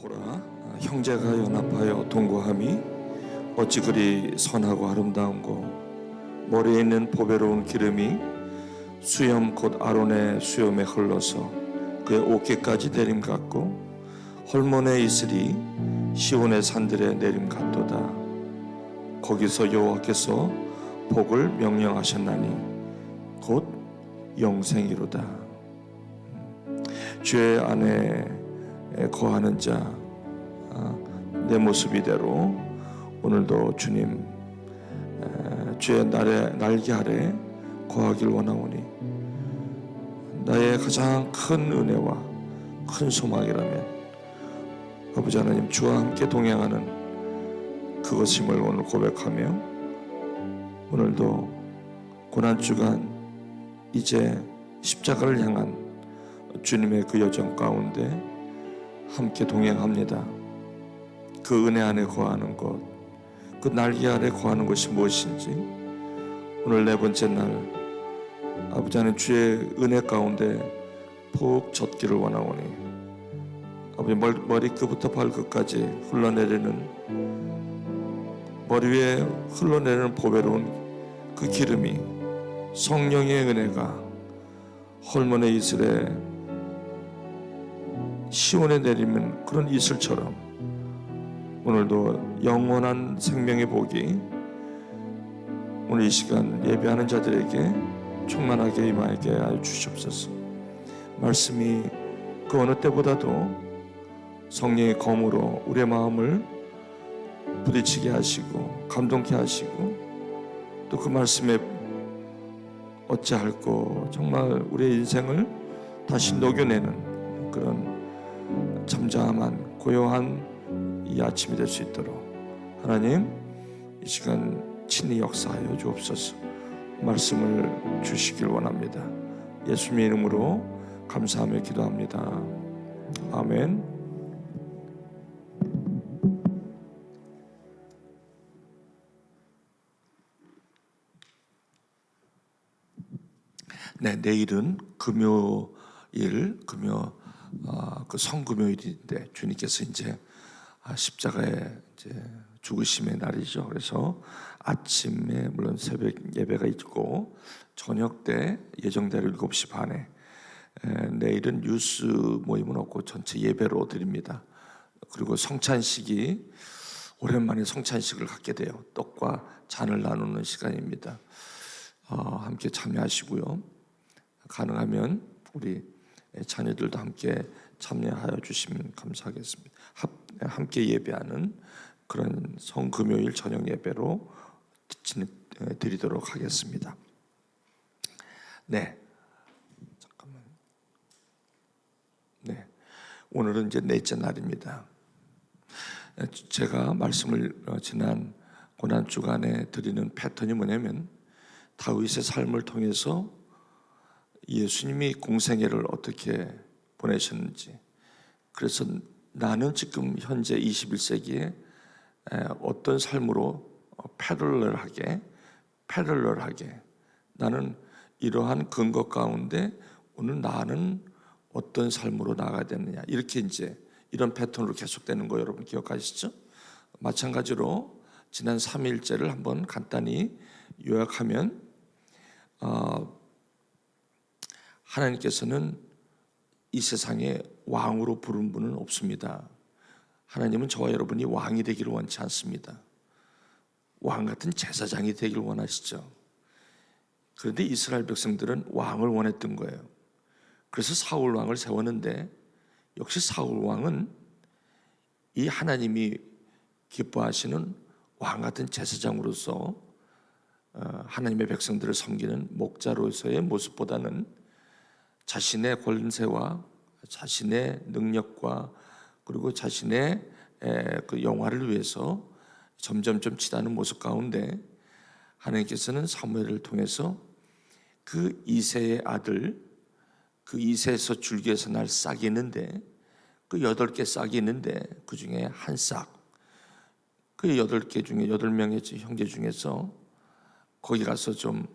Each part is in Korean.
보라, 형제가 연합하여 동거함이 어찌 그리 선하고 아름다운고, 머리에 있는 보배로운 기름이 수염 곧 아론의 수염에 흘러서 그의 어깨까지 내림 같고, 헐몬의 이슬이 시온의 산들에 내림 같도다. 거기서 여호와께서 복을 명령하셨나니 곧 영생이로다. 주의 안에 거하는 자, 내 모습 이대로 오늘도 주님 주의 날개 아래 거하길 원하오니, 나의 가장 큰 은혜와 큰 소망이라면 아버지 하나님, 주와 함께 동행하는 그것임을 오늘 고백하며, 오늘도 고난주간 이제 십자가를 향한 주님의 그 여정 가운데 함께 동행합니다. 그 은혜 안에 거하는 것, 그 날개 아래 거하는 것이 무엇인지 오늘 네 번째 날 아버지 하나님, 주의 은혜 가운데 푹 젖기를 원하오니, 아버지 머리끝부터 발끝까지 흘러내리는, 머리 위에 흘러내리는 보배로운 그 기름이 성령의 은혜가 헐몬의 이슬에 시온에 내리는 그런 이슬처럼 오늘도 영원한 생명의 복이 오늘 이 시간 예배하는 자들에게 충만하게 임하게 하여 주시옵소서. 말씀이 그 어느 때보다도 성령의 검으로 우리의 마음을 부딪히게 하시고 감동케 하시고, 또 그 말씀에 어찌할꼬 정말 우리의 인생을 다시 녹여내는 그런 잠잠한 고요한 이 아침이 될 수 있도록 하나님, 이 시간 친히 역사하여 주옵소서. 말씀을 주시길 원합니다. 예수님의 이름으로 감사하며 기도합니다. 아멘. 네, 내일은 금요일, 그 성금요일인데 주님께서 이제 십자가에 이제 죽으심의 날이죠. 그래서 아침에 물론 새벽 예배가 있고 저녁 때 예정대로 7시 반에 내일은 뉴스 모임은 없고 전체 예배로 드립니다. 그리고 성찬식이 오랜만에 성찬식을 갖게 돼요. 떡과 잔을 나누는 시간입니다. 함께 참여하시고요. 가능하면 우리 자녀들도 함께 참여하여 주시면 감사하겠습니다. 함께 예배하는 그런 성금요일 저녁 예배로 드리도록 하겠습니다. 네, 잠깐만. 네, 오늘은 이제 넷째 날입니다. 제가 말씀을 지난 고난 주간에 드리는 패턴이 뭐냐면, 다윗의 삶을 통해서 예수님이 공생애를 어떻게 보내셨는지, 그래서 나는 지금 현재 21세기에 어떤 삶으로 패럴럴하게 나는 이러한 근거 가운데 오늘 나는 어떤 삶으로 나가야 되느냐, 이렇게 이제 이런 패턴으로 계속되는 거 여러분 기억하시죠? 마찬가지로 지난 3일째를 한번 간단히 요약하면, 하나님께서는 이 세상에 왕으로 부른 분은 없습니다. 하나님은 저와 여러분이 왕이 되기를 원치 않습니다. 왕 같은 제사장이 되기를 원하시죠. 그런데 이스라엘 백성들은 왕을 원했던 거예요. 그래서 사울 왕을 세웠는데, 역시 사울 왕은 이 하나님이 기뻐하시는 왕 같은 제사장으로서 하나님의 백성들을 섬기는 목자로서의 모습보다는 자신의 권세와 자신의 능력과 그리고 자신의 그 영화를 위해서 점점점 치닫는 모습 가운데, 하나님께서는 사무엘을 통해서 그 이새의 아들, 그 이새에서 줄기에서 날 싹이 있는데, 그 8개 싹이 있는데 그 중에 한 싹, 그 8개 중에 8명의 형제 중에서 거기 가서 좀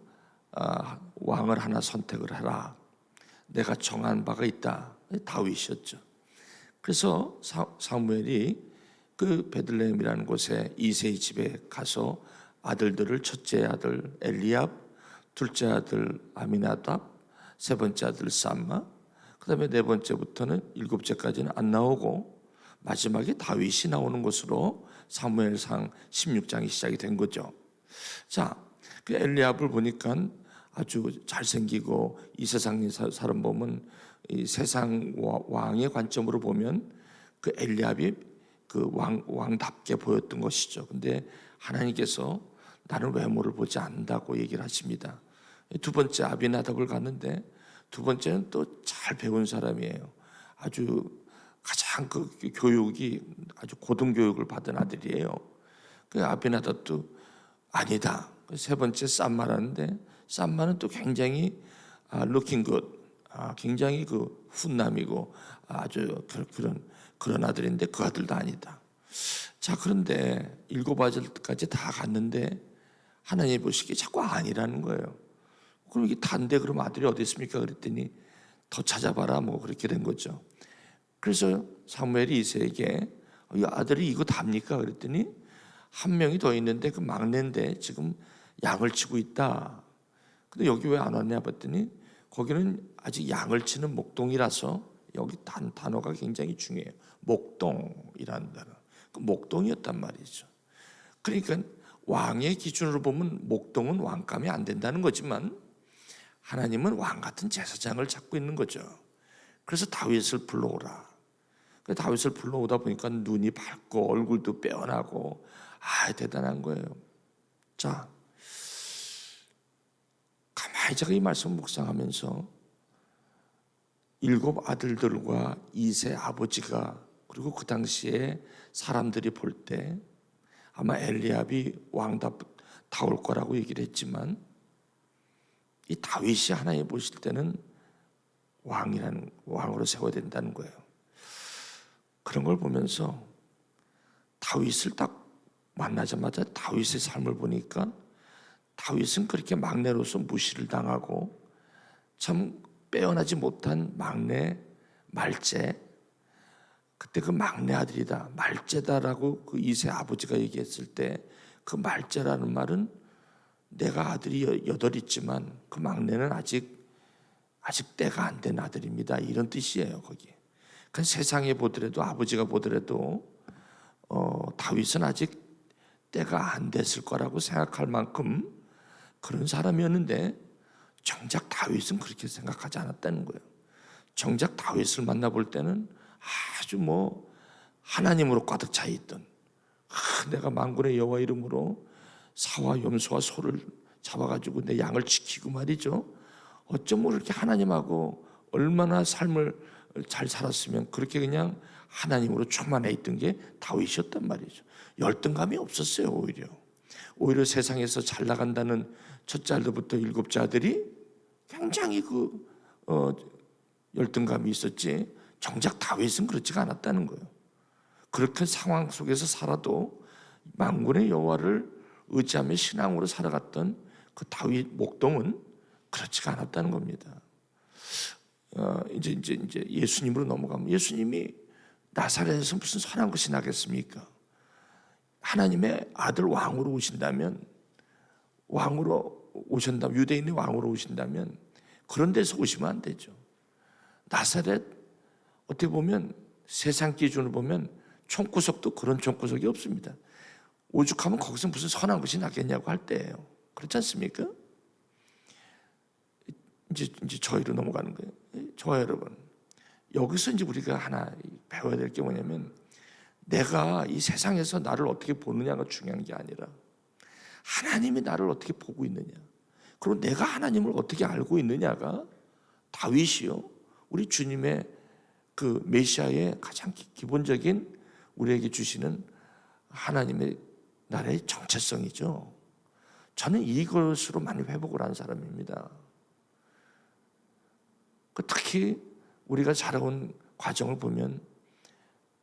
왕을 하나 선택을 해라. 내가 정한 바가 있다. 다윗이었죠. 그래서 사무엘이 그 베들레헴이라는 곳에 이새의 집에 가서 아들들을, 첫째 아들 엘리압, 둘째 아들 아미나답, 세 번째 아들 쌈마, 그다음에 네 번째부터는 일곱째까지는 안 나오고 마지막에 다윗이 나오는 것으로 사무엘상 16장이 시작이 된 거죠. 자, 그 엘리압을 보니까 아주 잘생기고 이 세상의 사람 보면 이 세상 왕의 관점으로 보면 그 엘리압이 그 왕답게 보였던 것이죠. 근데 하나님께서 나는 외모를 보지 않는다고 얘기를 하십니다. 두 번째 아비나답을 갔는데 두 번째는 또 잘 배운 사람이에요. 아주 가장 그 교육이 아주 고등교육을 받은 아들이에요. 그 아비나답도 아니다. 세 번째 쌈마라는데 쌈마는 또 굉장히 looking good, 굉장히 그 훈남이고 아주 그런 아들인데 그 아들도 아니다. 자, 그런데 일곱 아들까지 다 갔는데 하나님 보시기에 자꾸 아니라는 거예요. 그럼 이게 단데 그럼 아들이 어디 있습니까? 그랬더니 더 찾아봐라 뭐 그렇게 된 거죠. 그래서 사무엘이 이새에게 이 아들이 이거 답니까? 그랬더니 한 명이 더 있는데 그 막내인데 지금 양을 치고 있다. 근데 여기 왜 안 왔냐 봤더니 거기는 아직 양을 치는 목동이라서 여기 단어가 굉장히 중요해요. 목동이라는 단어. 그 목동이었단 말이죠. 그러니까 왕의 기준으로 보면 목동은 왕감이 안 된다는 거지만 하나님은 왕 같은 제사장을 찾고 있는 거죠. 그래서 다윗을 불러오라. 다윗을 불러오다 보니까 눈이 밝고 얼굴도 빼어나고 대단한 거예요. 자, 가만히 제가 이 말씀을 묵상하면서 일곱 아들들과 이세 아버지가 그리고 그 당시에 사람들이 볼 때 아마 엘리압이 왕다울 거라고 얘기를 했지만 이 다윗이 하나님 보실 때는 왕으로 세워야 된다는 거예요. 그런 걸 보면서 다윗을 딱 만나자마자 다윗의 삶을 보니까 다윗은 그렇게 막내로서 무시를 당하고 참 빼어나지 못한 막내 말제, 그때 그 막내 아들이다 말제다라고 그 이세 아버지가 얘기했을 때 그 말제라는 말은 내가 아들이 8 있지만 그 막내는 아직 때가 안 된 아들입니다 이런 뜻이에요. 거기 그 세상에 보더라도 아버지가 보더라도 다윗은 아직 때가 안 됐을 거라고 생각할 만큼 그런 사람이었는데 정작 다윗은 그렇게 생각하지 않았다는 거예요. 정작 다윗을 만나볼 때는 아주 하나님으로 가득 차 있던 내가 만군의 여호와 이름으로 사와 염소와 소를 잡아가지고 내 양을 지키고 말이죠. 어쩜 그렇게 하나님하고 얼마나 삶을 잘 살았으면 그렇게 그냥 하나님으로 충만해 있던 게 다윗이었단 말이죠. 열등감이 없었어요. 오히려 세상에서 잘 나간다는 첫째 아들부터 일곱째 아들이 굉장히 열등감이 있었지 정작 다윗은 그렇지가 않았다는 거예요. 그렇게 상황 속에서 살아도 만군의 여호와를 의지하며 신앙으로 살아갔던 그 다윗 목동은 그렇지가 않았다는 겁니다. 이제 예수님으로 넘어가면 예수님이 나사렛에서 무슨 선한 것이 나겠습니까? 하나님의 아들 왕으로 오신다면 유대인의 왕으로 오신다면 그런 데서 오시면 안 되죠. 나사렛 어떻게 보면 세상 기준으로 보면 총구석도 그런 총구석이 없습니다. 오죽하면 거기서 무슨 선한 것이 나겠냐고 할 때예요. 그렇지 않습니까? 이제 저희로 넘어가는 거예요. 저와 여러분, 여기서 이제 우리가 하나 배워야 될 게 뭐냐면 내가 이 세상에서 나를 어떻게 보느냐가 중요한 게 아니라 하나님이 나를 어떻게 보고 있느냐, 그리고 내가 하나님을 어떻게 알고 있느냐가 다윗이요, 우리 주님의 그 메시아의 가장 기본적인 우리에게 주시는 하나님의 나라의 정체성이죠. 저는 이것으로 많이 회복을 한 사람입니다. 특히 우리가 자라온 과정을 보면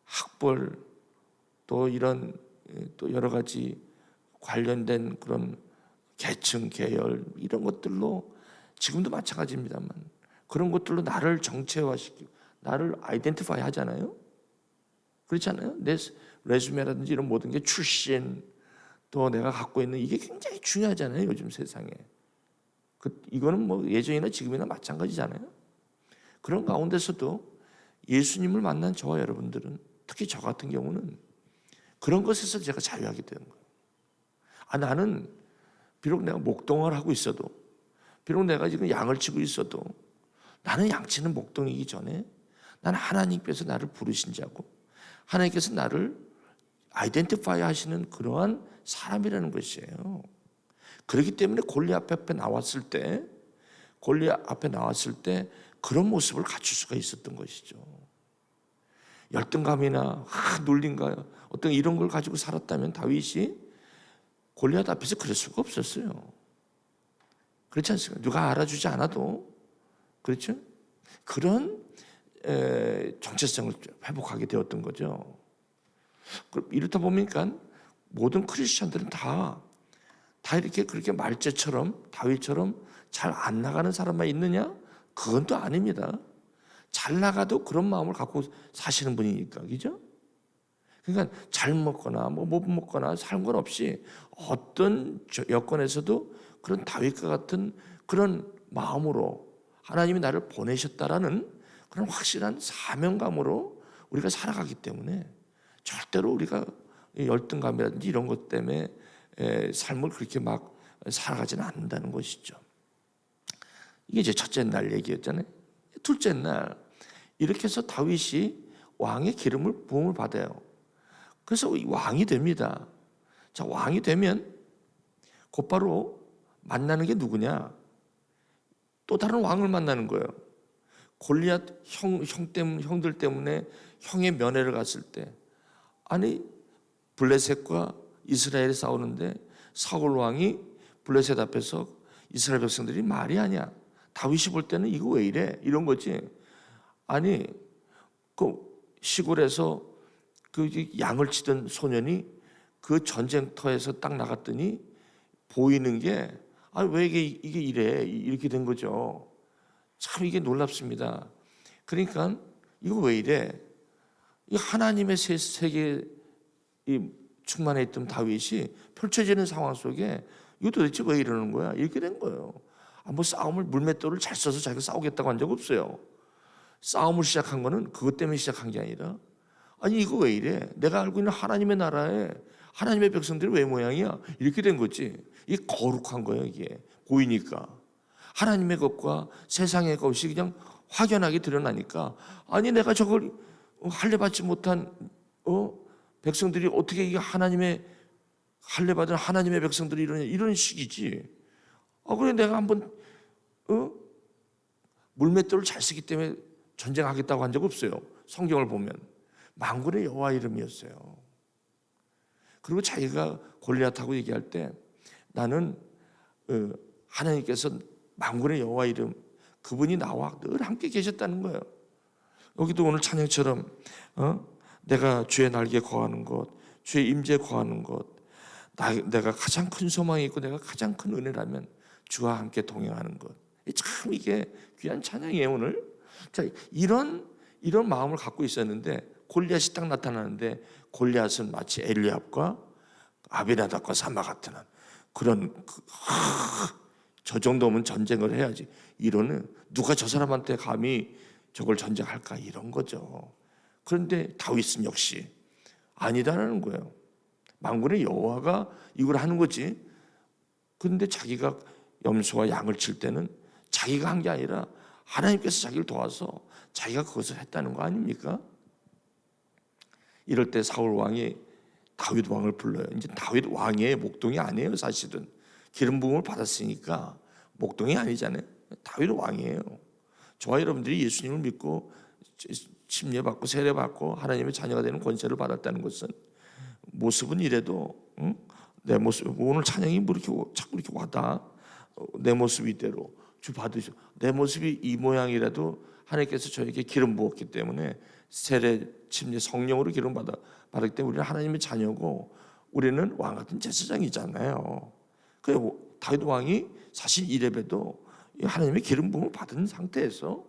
학벌 또 여러 가지 관련된 그런 계층, 계열 이런 것들로 지금도 마찬가지입니다만 그런 것들로 나를 정체화시키고 나를 아이덴티파이 하잖아요. 그렇지 않아요? 내 레주메라든지 이런 모든 게 출신, 또 내가 갖고 있는 이게 굉장히 중요하잖아요. 요즘 세상에. 이거는 뭐 예전이나 지금이나 마찬가지잖아요. 그런 가운데서도 예수님을 만난 저와 여러분들은, 특히 저 같은 경우는 그런 것에서 제가 자유하게 되는 거예요. 나는 비록 내가 목동을 하고 있어도, 비록 내가 지금 양을 치고 있어도, 나는 양치는 목동이기 전에 나는 하나님께서 나를 부르신 자고, 하나님께서 나를 아이덴티파이 하시는 그러한 사람이라는 것이에요. 그렇기 때문에 골리앗 앞에 나왔을 때 그런 모습을 갖출 수가 있었던 것이죠. 열등감이나 눌린가 어떤 이런 걸 가지고 살았다면 다윗이 골리앗 앞에서 그럴 수가 없었어요. 그렇지 않습니까? 누가 알아주지 않아도, 그렇죠? 그런 정체성을 회복하게 되었던 거죠. 이렇다 보니까 모든 크리스천들은 다 이렇게 그렇게 말제처럼 다윗처럼 잘 안 나가는 사람만 있느냐? 그건 또 아닙니다. 잘 나가도 그런 마음을 갖고 사시는 분이니까, 그죠? 그러니까 잘 먹거나 못 먹거나 상관없이 어떤 여건에서도 그런 다윗과 같은 그런 마음으로 하나님이 나를 보내셨다라는 그런 확실한 사명감으로 우리가 살아가기 때문에 절대로 우리가 열등감이라든지 이런 것 때문에 삶을 그렇게 막 살아가지는 않는다는 것이죠. 이게 이제 첫째 날 얘기였잖아요. 둘째 날 이렇게 해서 다윗이 왕의 기름을 부음을 받아요. 그래서 왕이 됩니다. 자, 왕이 되면 곧바로 만나는 게 누구냐? 또 다른 왕을 만나는 거예요. 골리앗 형들 때문에 형의 면회를 갔을 때, 아니 블레셋과 이스라엘이 싸우는데 사울 왕이 블레셋 앞에서 이스라엘 백성들이 말이 아니야. 다윗이 볼 때는 이거 왜 이래? 이런 거지. 아니 그 시골에서 그 양을 치던 소년이 그 전쟁터에서 딱 나갔더니 보이는 게, 왜 이게 이래? 이렇게 된 거죠. 참 이게 놀랍습니다. 그러니까 이거 왜 이래? 이 하나님의 세계에 충만해 있던 다윗이 펼쳐지는 상황 속에 이거 도대체 왜 이러는 거야? 이렇게 된 거예요. 뭐 싸움을 물맷돌을 잘 써서 자기가 싸우겠다고 한 적 없어요. 싸움을 시작한 거는 그것 때문에 시작한 게 아니라, 아니 이거 왜 이래? 내가 알고 있는 하나님의 나라에 하나님의 백성들이 왜 모양이야? 이렇게 된 거지. 이게 거룩한 거예요. 이게 보이니까 하나님의 것과 세상의 것이 그냥 확연하게 드러나니까, 아니 내가 저걸 할례 받지 못한 백성들이 어떻게 이게 하나님의 할례 받은 하나님의 백성들이 이런 식이지. 그래 내가 한번 물맷돌을 잘 쓰기 때문에 전쟁하겠다고 한 적 없어요. 성경을 보면 만군의 여호와 이름이었어요. 그리고 자기가 골리앗하고 얘기할 때 나는 하나님께서 만군의 여호와 이름, 그분이 나와 늘 함께 계셨다는 거예요. 여기도 오늘 찬양처럼 내가 주의 날개에 거하는 것, 주의 임재에 거하는 것, 내가 가장 큰 소망이 있고 내가 가장 큰 은혜라면 주와 함께 동행하는 것. 참 이게 귀한 찬양이에요 오늘. 자, 이런 마음을 갖고 있었는데 골리앗이 딱 나타나는데, 골리앗은 마치 엘리압과 아비나답과 사마 같은 그런 저 정도면 전쟁을 해야지, 이러는 누가 저 사람한테 감히 저걸 전쟁할까, 이런 거죠. 그런데 다윗은 역시 아니다라는 거예요. 만군의 여호와가 이걸 하는 거지. 그런데 자기가 염소와 양을 칠 때는 자기가 한 게 아니라 하나님께서 자기를 도와서 자기가 그것을 했다는 거 아닙니까? 이럴 때 사울 왕이 다윗 왕을 불러요. 이제 다윗 왕의 목동이 아니에요. 사실은 기름 부음을 받았으니까 목동이 아니잖아요. 다윗 왕이에요. 저와 여러분들이 예수님을 믿고 침례받고 세례받고 하나님의 자녀가 되는 권세를 받았다는 것은, 모습은 이래도 내 모습, 오늘 찬양이 뭐 이렇게 자꾸 이렇게 와닿아. 내 모습 이대로 주 받으셔. 내 모습이 이 모양이라도 하나님께서 저에게 기름 부었기 때문에, 세례 침례 성령으로 기름 받았기 때문에 우리는 하나님의 자녀고 우리는 왕 같은 제사장이잖아요. 그래 다윗 왕이 사실 이래봬도 하나님의 기름 부음을 받은 상태에서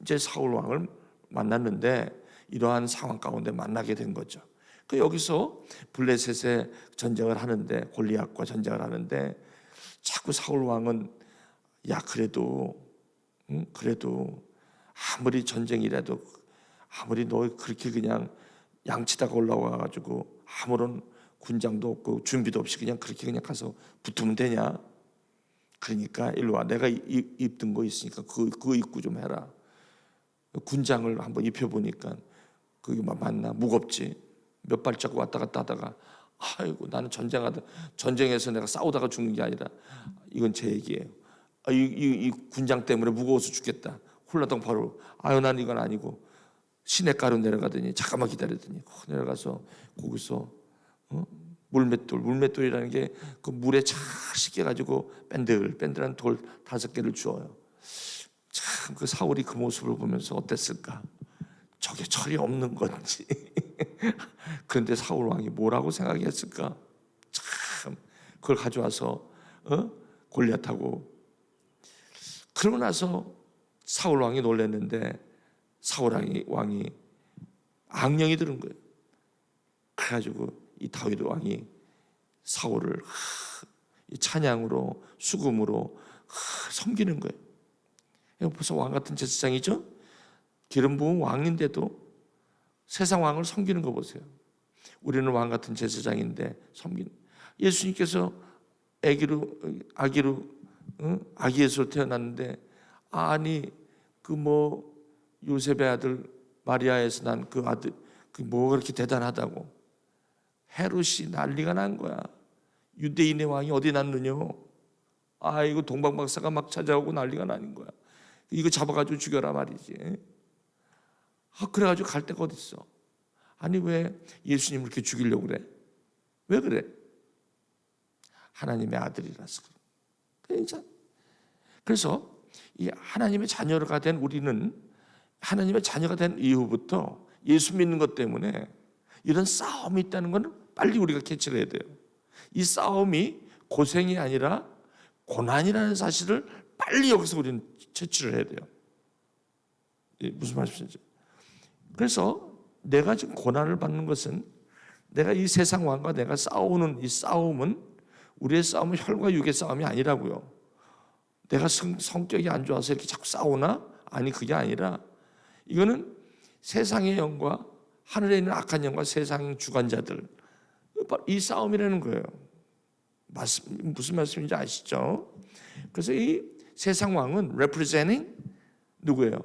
이제 사울 왕을 만났는데, 이러한 상황 가운데 만나게 된 거죠. 그 여기서 블레셋의 전쟁을 하는데, 골리앗과 전쟁을 하는데 자꾸 사울 왕은 야 그래도 아무리 전쟁이라도, 아무리 너 그렇게 그냥 양치다가 올라와 가지고 아무런 군장도 없고 준비도 없이 그냥 그렇게 그냥 가서 붙으면 되냐? 그러니까 일로 와. 내가 입던 거 있으니까 그거 입고 좀 해라. 군장을 한번 입혀보니까 그게 맞나? 무겁지. 몇 발자국 왔다 갔다 하다가 아이고 나는 전쟁에서 내가 싸우다가 죽는 게 아니라 이건 제 얘기예요. 이 군장 때문에 무거워서 죽겠다. 홀라당 바로 난 이건 아니고 시냇가로 내려가더니 잠깐만 기다렸더니 내려가서 거기서 물맷돌이라는 게 그 물에 잘 씻겨가지고 밴들밴들한 돌 5개를 주어요. 참 그 사울이 그 모습을 보면서 어땠을까? 저게 철이 없는 건지. 그런데 사울 왕이 뭐라고 생각했을까? 참 그걸 가져와서 골리앗하고. 그러고 나서 사울 왕이 놀랐는데 사울 왕이 악령이 들은 거예요. 그래가지고 이 다윗 왕이 사울을 이 찬양으로 수금으로 섬기는 거예요. 벌써 왕 같은 제사장이죠. 기름 부은 왕인데도 세상 왕을 섬기는 거 보세요. 우리는 왕 같은 제사장인데 섬기는. 예수님께서 아기 예수로 태어났는데 요셉의 아들 마리아에서 난 그 아들 뭐가 그렇게 대단하다고 헤롯이 난리가 난 거야. 유대인의 왕이 어디 났느냐? 이거 동방박사가 막 찾아오고 난리가 나는 거야. 이거 잡아가지고 죽여라 말이지. 그래가지고 갈 데가 어디 있어? 왜 예수님을 이렇게 죽이려고 그래? 왜 그래? 하나님의 아들이라서 그래. 그래서 이 하나님의 자녀가 된 우리는, 하나님의 자녀가 된 이후부터 예수 믿는 것 때문에 이런 싸움이 있다는 것은 빨리 우리가 캐치를 해야 돼요. 이 싸움이 고생이 아니라 고난이라는 사실을 빨리 여기서 우리는 채취를 해야 돼요. 무슨 말씀이죠? 그래서 내가 지금 고난을 받는 것은, 내가 이 세상 왕과 내가 싸우는 이 싸움은, 우리의 싸움은 혈과 육의 싸움이 아니라고요. 내가 성격이 안 좋아서 이렇게 자꾸 싸우나? 아니, 그게 아니라 이거는 세상의 영과 하늘에 있는 악한 영과 세상 주관자들, 이 싸움이라는 거예요. 무슨 말씀인지 아시죠? 그래서 이 세상 왕은 representing 누구예요?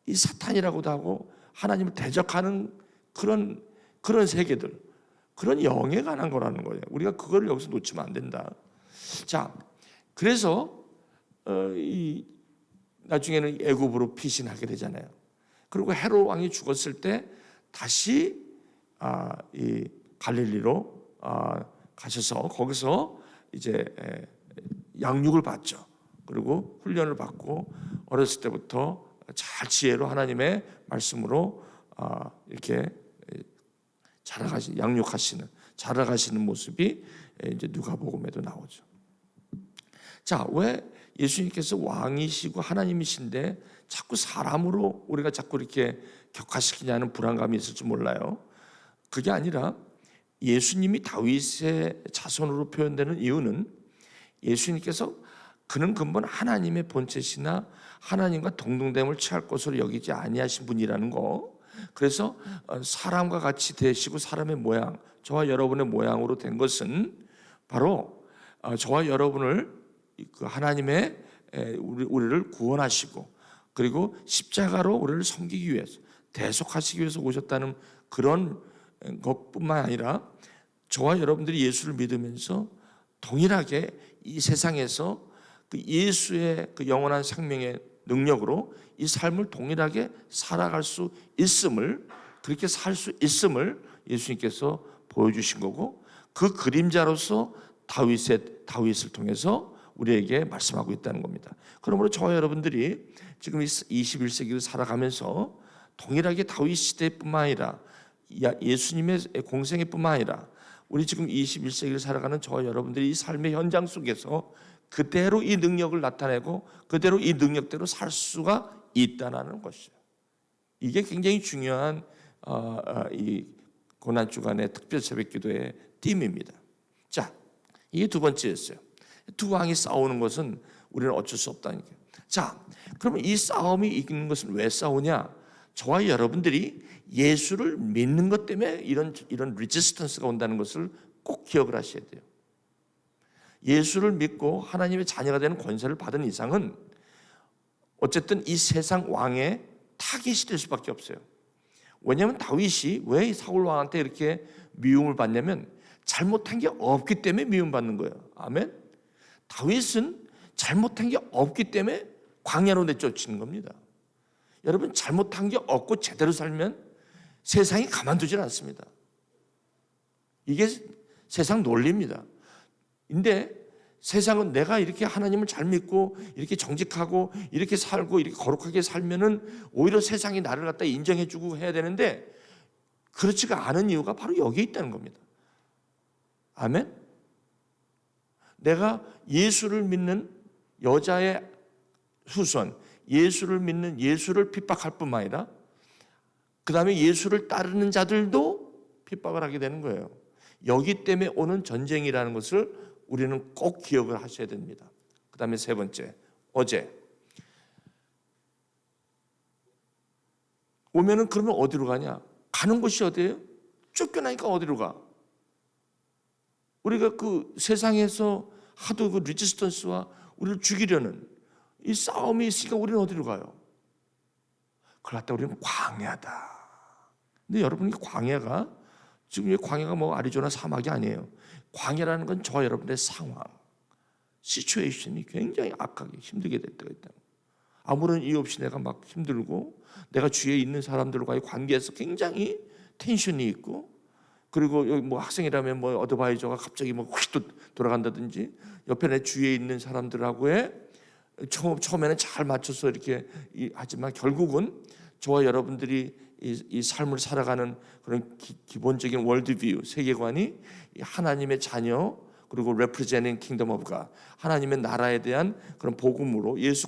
이 사탄이라고도 하고 하나님을 대적하는 그런 세계들, 그런 영에 관한 거라는 거예요. 우리가 그걸 여기서 놓치면 안 된다. 자, 그래서 나중에는 애굽으로 피신하게 되잖아요. 그리고 헤롯 왕이 죽었을 때 다시 이 갈릴리로 가셔서 거기서 이제 양육을 받죠. 그리고 훈련을 받고 어렸을 때부터 잘 지혜로 하나님의 말씀으로 이렇게 자라가시는 모습이 이제 누가복음에도 나오죠. 자, 왜 예수님께서 왕이시고 하나님이신데 자꾸 사람으로 우리가 자꾸 이렇게 격화시키냐는 불안감이 있을지 몰라요. 그게 아니라 예수님이 다윗의 자손으로 표현되는 이유는 예수님께서 그는 근본 하나님의 본체시나 하나님과 동등됨을 취할 것으로 여기지 아니하신 분이라는 거. 그래서 사람과 같이 되시고 사람의 모양, 저와 여러분의 모양으로 된 것은 바로 저와 여러분을 그 하나님의 우리를 구원하시고 그리고 십자가로 우리를 섬기기 위해서, 대속하시기 위해서 오셨다는 그런 것뿐만 아니라 저와 여러분들이 예수를 믿으면서 동일하게 이 세상에서 그 예수의 그 영원한 생명의 능력으로 이 삶을 동일하게 살아갈 수 있음을, 그렇게 살 수 있음을 예수님께서 보여주신 거고, 그 그림자로서 다윗을 통해서 우리에게 말씀하고 있다는 겁니다. 그러므로 저와 여러분들이 지금 21세기를 살아가면서 동일하게 다윗 시대뿐만 아니라 예수님의 공생애뿐만 아니라 우리 지금 21세기를 살아가는 저와 여러분들이 이 삶의 현장 속에서 그대로 이 능력을 나타내고 그대로 이 능력대로 살 수가 있다는 것이죠. 이게 굉장히 중요한 이 고난 주간의 특별 새벽기도의 팀입니다. 자, 이게 두 번째였어요. 두 왕이 싸우는 것은 우리는 어쩔 수 없다는 거예요. 자, 그러면 이 싸움이 이기는 것은 왜 싸우냐? 저와 여러분들이 예수를 믿는 것 때문에 이런 리지스턴스가 온다는 것을 꼭 기억을 하셔야 돼요. 예수를 믿고 하나님의 자녀가 되는 권세를 받은 이상은 어쨌든 이 세상 왕의 타깃이 될 수밖에 없어요. 왜냐하면 다윗이 왜 사울 왕한테 이렇게 미움을 받냐면 잘못한 게 없기 때문에 미움받는 거예요. 아멘. 다윗은 잘못한 게 없기 때문에 광야로 내쫓는 겁니다. 여러분, 잘못한 게 없고 제대로 살면 세상이 가만두질 않습니다. 이게 세상 논리입니다. 근데 세상은 내가 이렇게 하나님을 잘 믿고 이렇게 정직하고 이렇게 살고 이렇게 거룩하게 살면은 오히려 세상이 나를 갖다 인정해주고 해야 되는데 그렇지가 않은 이유가 바로 여기에 있다는 겁니다. 아멘. 내가 예수를 믿는 여자의 후손, 예수를 믿는 예수를 핍박할 뿐만 아니라 그 다음에 예수를 따르는 자들도 핍박을 하게 되는 거예요. 여기 때문에 오는 전쟁이라는 것을 우리는 꼭 기억을 하셔야 됩니다. 그 다음에 세 번째, 어제 오면은 그러면 어디로 가냐? 가는 곳이 어디예요? 쫓겨나니까 어디로 가? 우리가 그 세상에서 하도 그 리지스턴스와 우리를 죽이려는 이 싸움이 있으니까 우리는 어디로 가요? 그러다 우리는 광야다. 근데 여러분, 이 광야가 지금 이 광야가 뭐 아리조나 사막이 아니에요. 광야라는 건 저와 여러분의 상황, 시츄에이션이 굉장히 악하게 힘들게 될 때가 있다. 아무런 이유 없이 내가 막 힘들고 내가 주위에 있는 사람들과의 관계에서 굉장히 텐션이 있고, 그리고 여기 뭐 학생이라면 뭐 어드바이저가 갑자기 뭐 휙 돌아간다든지 옆에 내 주위에 있는 사람들하고의 처음에는 잘 맞춰서 이렇게 하지만 결국은 저와 여러분들이 이 삶을 살아가는 그런 기본적인 월드뷰, 세계관이 하나님의 자녀 그리고 representing kingdom of God, 하나님의 나라에 대한 그런 복음으로 예수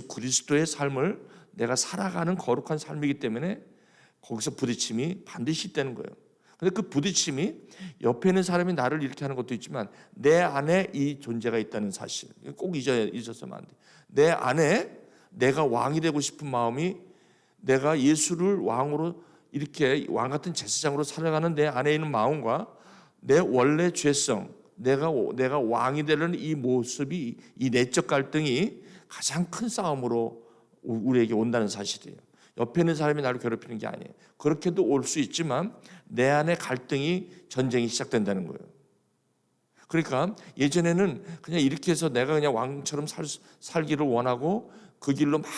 그리스도의 삶을 내가 살아가는 거룩한 삶이기 때문에 거기서 부딪힘이 반드시 있다는 거예요. 근데 그 부딪힘이 옆에 있는 사람이 나를 이렇게 하는 것도 있지만 내 안에 이 존재가 있다는 사실 꼭 잊어서는 안 돼. 내 안에 내가 왕이 되고 싶은 마음이, 내가 예수를 왕으로 이렇게 왕 같은 제사장으로 살아가는 내 안에 있는 마음과 내 원래 죄성, 내가 왕이 되려는 이 모습이, 이 내적 갈등이 가장 큰 싸움으로 우리에게 온다는 사실이에요. 옆에 있는 사람이 나를 괴롭히는 게 아니에요. 그렇게도 올 수 있지만 내 안에 갈등이, 전쟁이 시작된다는 거예요. 그러니까 예전에는 그냥 이렇게 해서 내가 그냥 왕처럼 살기를 원하고 그 길로 막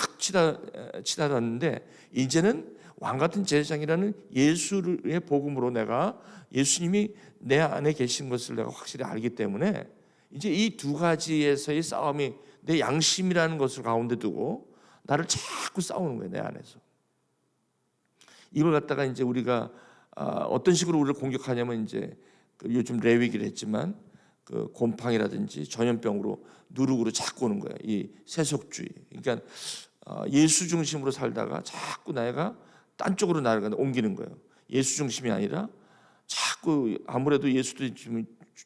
치달았는데 이제는 왕 같은 제사장이라는 예수의 복음으로 내가 예수님이 내 안에 계신 것을 내가 확실히 알기 때문에 이제 이 두 가지에서의 싸움이 내 양심이라는 것을 가운데 두고 나를 자꾸 싸우는 거예요, 내 안에서. 이걸 갖다가 이제 우리가 어떤 식으로 우리를 공격하냐면 이제 요즘 레위기를 했지만 그 곰팡이라든지 전염병으로 누룩으로 자꾸 오는 거예요. 이 세속주의. 그러니까 예수 중심으로 살다가 자꾸 내가 딴 쪽으로 나를 옮기는 거예요. 예수 중심이 아니라 자꾸 아무래도 예수도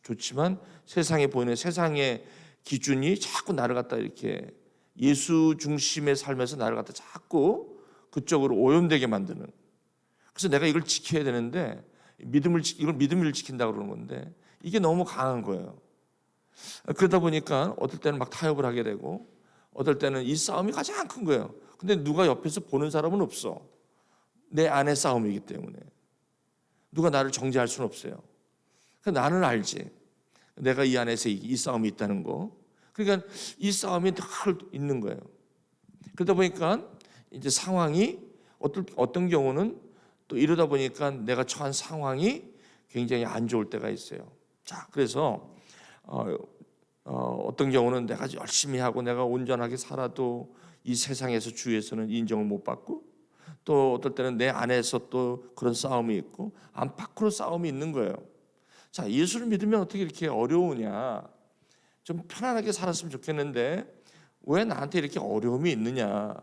좋지만 세상에 보이는 세상의 기준이 자꾸 나를 갖다 이렇게 예수 중심의 삶에서 나를 갖다 자꾸 그쪽으로 오염되게 만드는. 그래서 내가 이걸 지켜야 되는데 이걸 믿음을 지킨다고 그러는 건데 이게 너무 강한 거예요. 그러다 보니까 어떨 때는 막 타협을 하게 되고 어떨 때는 이 싸움이 가장 큰 거예요. 근데 누가 옆에서 보는 사람은 없어. 내 안의 싸움이기 때문에 누가 나를 정죄할 수는 없어요. 나는 알지. 내가 이 안에서 이 싸움이 있다는 거. 그러니까 이 싸움이 늘 있는 거예요. 그러다 보니까 이제 상황이 어떤 경우는 또 이러다 보니까 내가 처한 상황이 굉장히 안 좋을 때가 있어요. 자, 그래서 어떤 경우는 내가 열심히 하고 내가 온전하게 살아도 이 세상에서 주위에서는 인정을 못 받고, 또 어떨 때는 내 안에서 또 그런 싸움이 있고 안팎으로 싸움이 있는 거예요. 자, 예수를 믿으면 어떻게 이렇게 어려우냐? 좀 편안하게 살았으면 좋겠는데 왜 나한테 이렇게 어려움이 있느냐?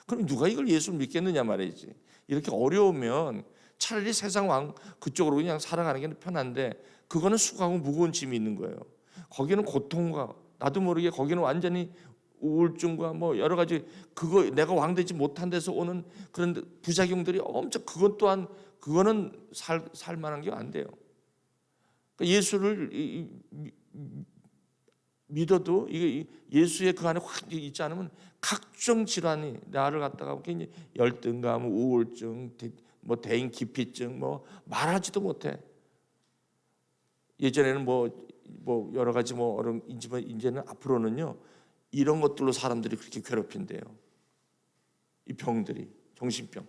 그럼 누가 이걸 예수를 믿겠느냐 말이지. 이렇게 어려우면 차라리 세상 왕 그쪽으로 그냥 살아가는 게 편한데, 그거는 수고하고 무거운 짐이 있는 거예요. 거기는 고통과, 나도 모르게 거기는 완전히 우울증과 뭐 여러 가지, 그거 내가 왕 되지 못한 데서 오는 그런 부작용들이 엄청, 그것 또한 그거는 살 만한 게 안 돼요. 그러니까 예수를 믿어도 이게 예수의 그 안에 확 있지 않으면 각종 질환이 나를 갖다가 굉장히 열등감, 우울증, 뭐 대인 기피증, 뭐 말하지도 못해. 예전에는 뭐 여러 가지 뭐 어려운, 이제는 앞으로는요 이런 것들로 사람들이 그렇게 괴롭힌대요. 이 병들이, 정신병.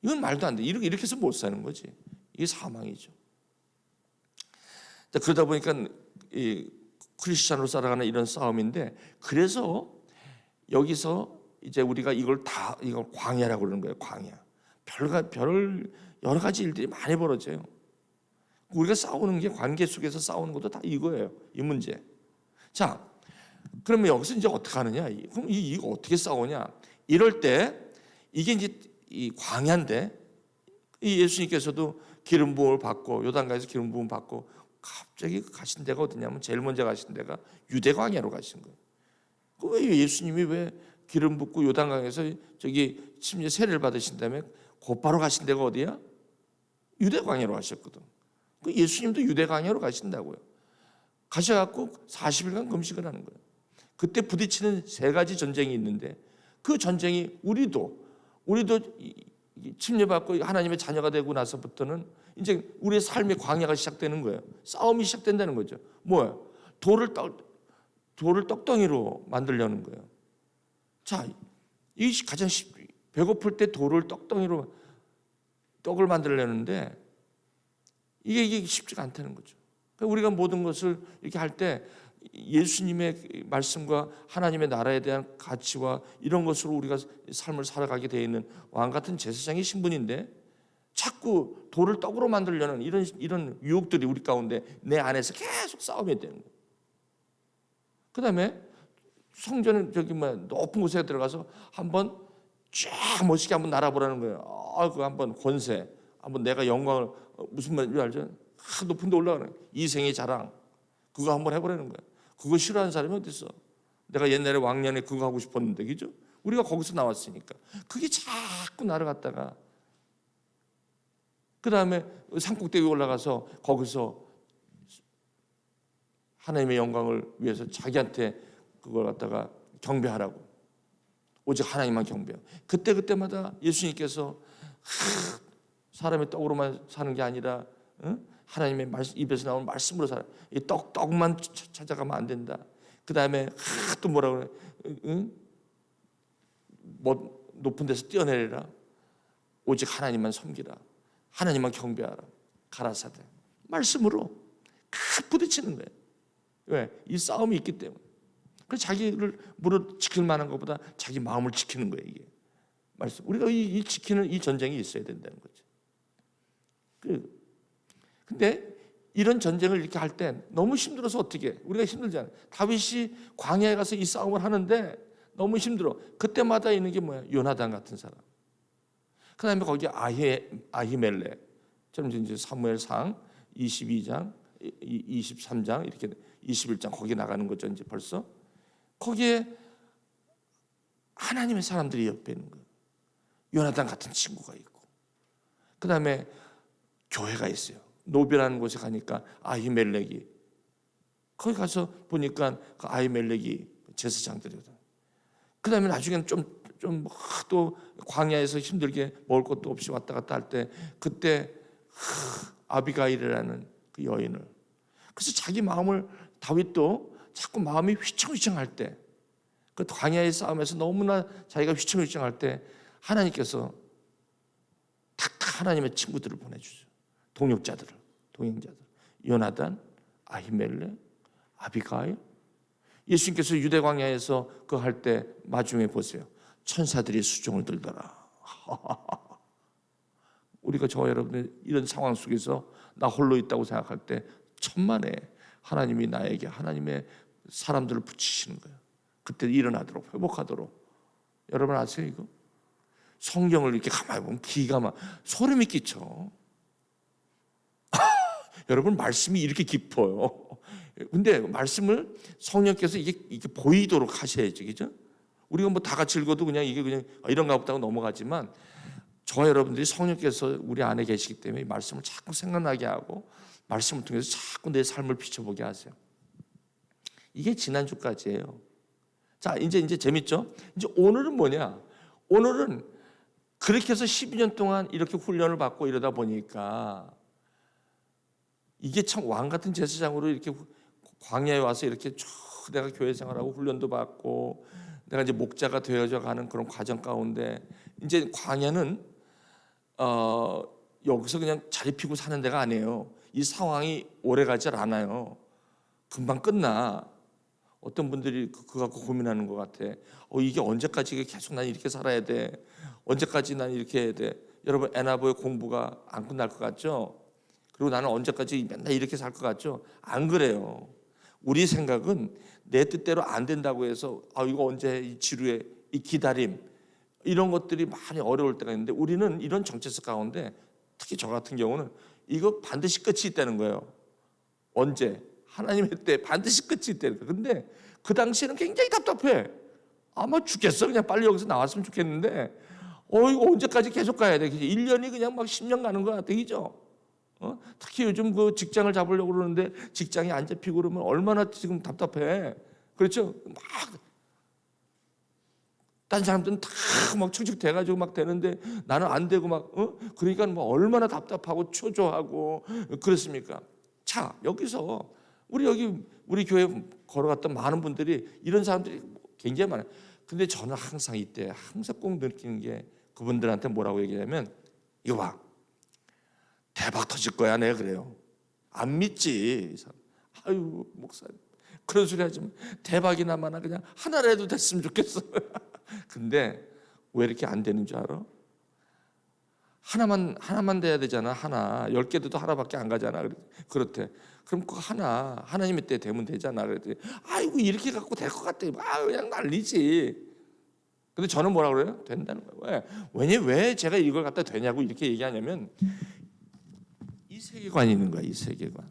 이건 말도 안 돼. 이렇게 해서 못 사는 거지. 이게 사망이죠. 그러다 보니까 이 크리스찬으로 살아가는 이런 싸움인데, 그래서 여기서 이제 우리가 이걸 광야라고 그러는 거예요. 광야. 별 여러 가지 일들이 많이 벌어져요. 우리가 싸우는 게, 관계 속에서 싸우는 것도 다 이거예요. 이 문제. 자, 그러면 여기서 이제 어떻게 하느냐? 그럼 이거 어떻게 싸우냐? 이럴 때 이게 이제 이 광야인데, 이 예수님께서도 기름 부음을 받고 요단강에서 기름 부음 받고 갑자기 가신 데가 어디냐면, 제일 먼저 가신 데가 유대 광야로 가신 거예요. 왜 예수님이 왜 기름 붓고 요단강에서 저기 심지어 세례를 받으신 다음에 곧바로 가신 데가 어디야? 유대 광야로 가셨거든. 예수님도 유대 광야로 가신다고요. 가셔갖고 40일간 금식을 하는 거예요. 그때 부딪히는 세 가지 전쟁이 있는데, 그 전쟁이 우리도 침례받고 하나님의 자녀가 되고 나서부터는 이제 우리의 삶의 광야가 시작되는 거예요. 싸움이 시작된다는 거죠. 뭐야? 돌을 떡덩이로 만들려는 거예요. 자, 이 가장 배고플 때 돌을 떡덩이로 떡을 만들려는데 이게 쉽지가 않다는 거죠. 그러니까 우리가 모든 것을 이렇게 할 때 예수님의 말씀과 하나님의 나라에 대한 가치와 이런 것으로 우리가 삶을 살아가게 되어 있는 왕 같은 제사장의 신분인데, 자꾸 돌을 떡으로 만들려는 이런 유혹들이 우리 가운데 내 안에서 계속 싸움이 되는 거예요. 그다음에 성전 높은 곳에 들어가서 한번 쫙 멋있게 한번 날아보라는 거예요. 그 한번 권세, 한번 내가 영광을, 무슨 말인지 알죠? 높은 데 올라가는 이생의 자랑, 그거 한번 해보라는 거예요. 그거 싫어하는 사람이 어디 있어? 내가 옛날에 왕년에 그거 하고 싶었는데, 그죠? 우리가 거기서 나왔으니까. 그게 자꾸 날아갔다가, 그 다음에 산꼭대기에 올라가서 거기서 하나님의 영광을 위해서 자기한테 그걸 갖다가 경배하라고, 오직 하나님만 경배하고. 그때마다 예수님께서 사람의 떡으로만 사는 게 아니라 하나님의 입에서 나오는 말씀으로 살아. 이 떡만 찾아가면 안 된다. 그 다음에 또 뭐라 그래? 뭐 높은 데서 뛰어내리라. 오직 하나님만 섬기라. 하나님만 경배하라. 가라사대. 말씀으로 부딪히는 거예요. 왜? 이 싸움이 있기 때문에. 그래서 자기를 무릇 지킬 만한 것보다 자기 마음을 지키는 거예요, 이게. 말씀. 우리가 이 지키는 이 전쟁이 있어야 된다는 거죠. 근데 이런 전쟁을 이렇게 할 때 너무 힘들어서 어떻게? 우리가 힘들잖아요. 다윗이 광야에 가서 이 싸움을 하는데 너무 힘들어. 그때마다 있는 게 뭐야? 요나단 같은 사람. 그 다음에 거기 아히멜렉. 좀 이제 사무엘상 22장, 23장, 이렇게 21장 거기 나가는 거죠, 이제 벌써. 거기에 하나님의 사람들이 옆에 있는 거예요. 요나단 같은 친구가 있고. 그 다음에 교회가 있어요. 노비라는 곳에 가니까 아히멜렉이, 거기 가서 보니까 그 아히멜렉이 제사장들이거든. 그 다음에 나중에는 또 광야에서 힘들게 먹을 것도 없이 왔다 갔다 할 때, 그때 아비가일이라는 그 여인을, 그래서 자기 마음을, 다윗도 자꾸 마음이 휘청휘청할 때, 그 광야의 싸움에서 너무나 자기가 휘청휘청할 때 하나님께서 탁탁 하나님의 친구들을 보내주죠. 동역자들. 요나단, 아히멜렉, 아비가일. 예수님께서 유대 광야에서 그거 할 때 마중에 보세요. 천사들이 수종을 들더라. 우리가 저와 여러분의 이런 상황 속에서 나 홀로 있다고 생각할 때 천만에 하나님이 나에게 하나님의 사람들을 붙이시는 거예요. 그때 일어나도록, 회복하도록 여러분 아세요 이거? 성경을 이렇게 가만히 보면 기가 막 소름이 끼쳐. 여러분 말씀이 이렇게 깊어요. 근데 말씀을 성령께서 이게 보이도록 하셔야지, 그죠? 우리가 뭐 다 같이 읽어도 그냥 이게 그냥 이런가 보다 하고 넘어가지만 저와 여러분들이 성령께서 우리 안에 계시기 때문에 말씀을 자꾸 생각나게 하고 말씀을 통해서 자꾸 내 삶을 비춰보게 하세요. 이게 지난주까지예요. 자, 이제 재밌죠? 이제 오늘은 뭐냐? 오늘은 그렇게 해서 12년 동안 이렇게 훈련을 받고 이러다 보니까 이게 참 왕 같은 제사장으로 이렇게 광야에 와서 이렇게 쭉 내가 교회 생활하고 훈련도 받고 내가 이제 목자가 되어져 가는 그런 과정 가운데 이제 광야는 여기서 그냥 자리 피고 사는 데가 아니에요. 이 상황이 오래 가지 않아요. 금방 끝나. 어떤 분들이 그거 갖고 고민하는 것 같아. 이게 언제까지 계속 난 이렇게 살아야 돼? 언제까지 난 이렇게 해야 돼? 여러분 애나보의 공부가 안 끝날 것 같죠? 그리고 나는 언제까지 맨날 이렇게 살 것 같죠? 안 그래요. 우리 생각은 내 뜻대로 안 된다고 해서 이거 언제 이 지루해, 이 기다림 이런 것들이 많이 어려울 때가 있는데 우리는 이런 정체성 가운데 특히 저 같은 경우는 이거 반드시 끝이 있다는 거예요. 언제? 하나님의 때 반드시 끝이 있다는 거예요. 근데 그 당시에는 굉장히 답답해. 아마 죽겠어. 그냥 빨리 여기서 나왔으면 좋겠는데 이거 언제까지 계속 가야 돼? 1년이 그냥 막 10년 가는 것 같아. 그죠? 특히 요즘 그 직장을 잡으려고 그러는데 직장이 안 잡히고 그러면 얼마나 지금 답답해. 그렇죠? 막 딴 사람들은 다 막 축축돼가지고 막 되는데 나는 안 되고 막 그러니까 뭐 얼마나 답답하고 초조하고 그렇습니까? 자, 여기서 우리 교회 걸어갔던 많은 분들이 이런 사람들이 굉장히 많아요. 근데 저는 항상 이때 항상 꼭 느끼는 게 그분들한테 뭐라고 얘기하면 이거 봐. 대박 터질 거야. 내가 그래요. 안 믿지. 아유 목사님 그런 소리 하지 마. 대박이나 마나 그냥 하나라도 됐으면 좋겠어. 근데 왜 이렇게 안 되는 줄 알아? 하나만 돼야 되잖아. 하나 10개 돼도 하나밖에 안 가잖아. 그렇대. 그럼 그 하나님의 때 되면 되잖아. 그랬더니 아이고 이렇게 갖고 될 것 같아. 그냥 난리지. 근데 저는 뭐라 그래요? 된다는 거예요. 왜 제가 이걸 갖다 되냐고 이렇게 얘기하냐면 이 세계관이 있는 거야. 이 세계관.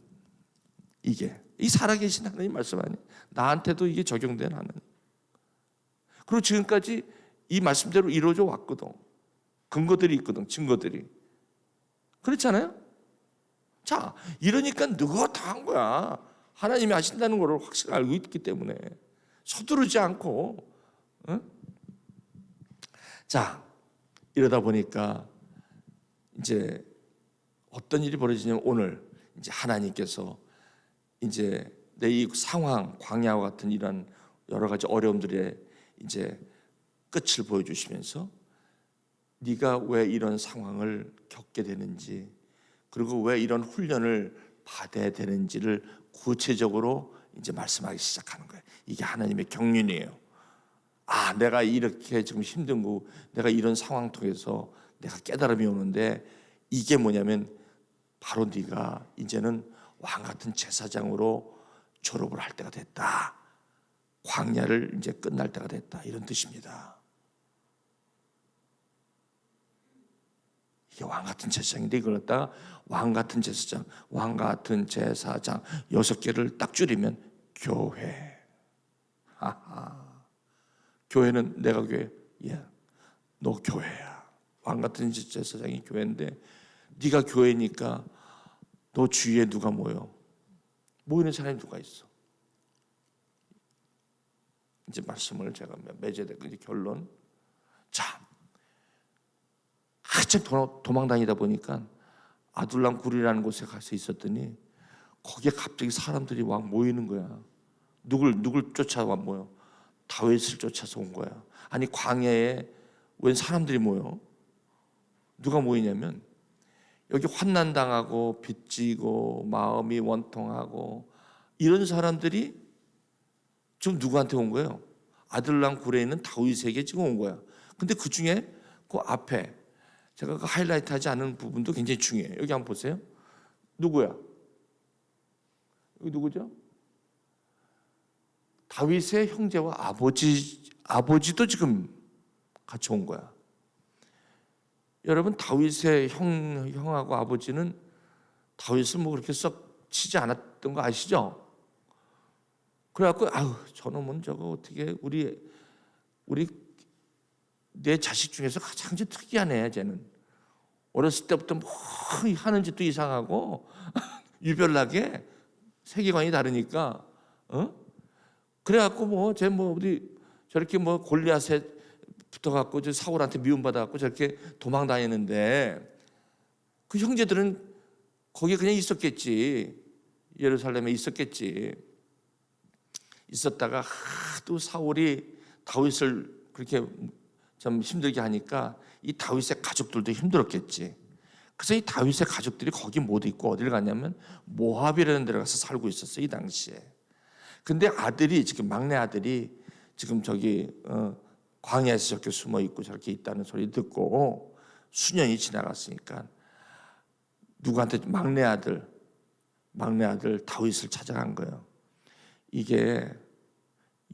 이게 이 살아계신 하나님 말씀 아니에요. 나한테도 이게 적용된 하나님. 그리고 지금까지 이 말씀대로 이루어져 왔거든. 근거들이 있거든. 증거들이. 그렇잖아요? 자, 이러니까 누가 다 한 거야. 하나님이 하신다는 걸 확실히 알고 있기 때문에 서두르지 않고. 응? 자, 이러다 보니까 이제 어떤 일이 벌어지냐면 오늘 이제 하나님께서 이제 내 이 상황, 광야와 같은 이런 여러 가지 어려움들의 이제 끝을 보여주시면서 네가 왜 이런 상황을 겪게 되는지 그리고 왜 이런 훈련을 받아야 되는지를 구체적으로 이제 말씀하기 시작하는 거예요. 이게 하나님의 경륜이에요. 내가 이렇게 지금 힘든 거, 내가 이런 상황 통해서 내가 깨달음이 오는데 이게 뭐냐면 바로 네가 이제는 왕 같은 제사장으로 졸업을 할 때가 됐다. 광야를 이제 끝날 때가 됐다. 이런 뜻입니다. 이게 왕 같은 제사장인데 이걸 갖다가 왕 같은 제사장, 왕 같은 제사장 6개를 딱 줄이면 교회. 교회는 내가 교회. 너 교회야. 왕 같은 제사장이 교회인데 네가 교회니까 너 주위에 누가 모여? 모이는 사람이 누가 있어? 이제 말씀을 제가 맺어야 될 결론. 자, 한참 도망 다니다 보니까 아둘람 굴이라는 곳에 가서 있었더니 거기에 갑자기 사람들이 막 모이는 거야. 누굴 쫓아와 모여? 다윗을 쫓아서 온 거야. 아니 광야에 웬 사람들이 모여? 누가 모이냐면 여기 환난당하고 빚지고 마음이 원통하고 이런 사람들이 지금 누구한테 온 거예요? 아들람 굴에 있는 다윗에게 지금 온 거야. 근데 그 중에 그 앞에 제가 그 하이라이트 하지 않은 부분도 굉장히 중요해요. 여기 한번 보세요. 누구야? 여기 누구죠? 다윗의 형제와 아버지도 지금 같이 온 거야. 여러분 다윗의 형하고 아버지는 다윗을 뭐 그렇게 썩 치지 않았던 거 아시죠? 그래갖고 아유 저놈은 저거 어떻게 우리 내 자식 중에서 가장 특이하네. 쟤는 어렸을 때부터 뭐 하는 짓도 이상하고 유별나게 세계관이 다르니까 그래갖고 뭐 쟤 뭐 우리 저렇게 뭐 골리앗에 붙어갖고 저 사울한테 미움받아갖고 저렇게 도망 다니는데 그 형제들은 거기에 그냥 있었겠지. 예루살렘에 있었겠지. 있었다가 하도 사울이 다윗을 그렇게 좀 힘들게 하니까 이 다윗의 가족들도 힘들었겠지. 그래서 이 다윗의 가족들이 거기 못 있고 어디를 갔냐면 모압이라는 데로 가서 살고 있었어요, 이 당시에. 근데 아들이 지금 막내 아들이 지금 저기 광야에서 저렇게 숨어 있고 저렇게 있다는 소리 듣고 수년이 지나갔으니까 누구한테 막내 아들 다윗을 찾아간 거예요. 이게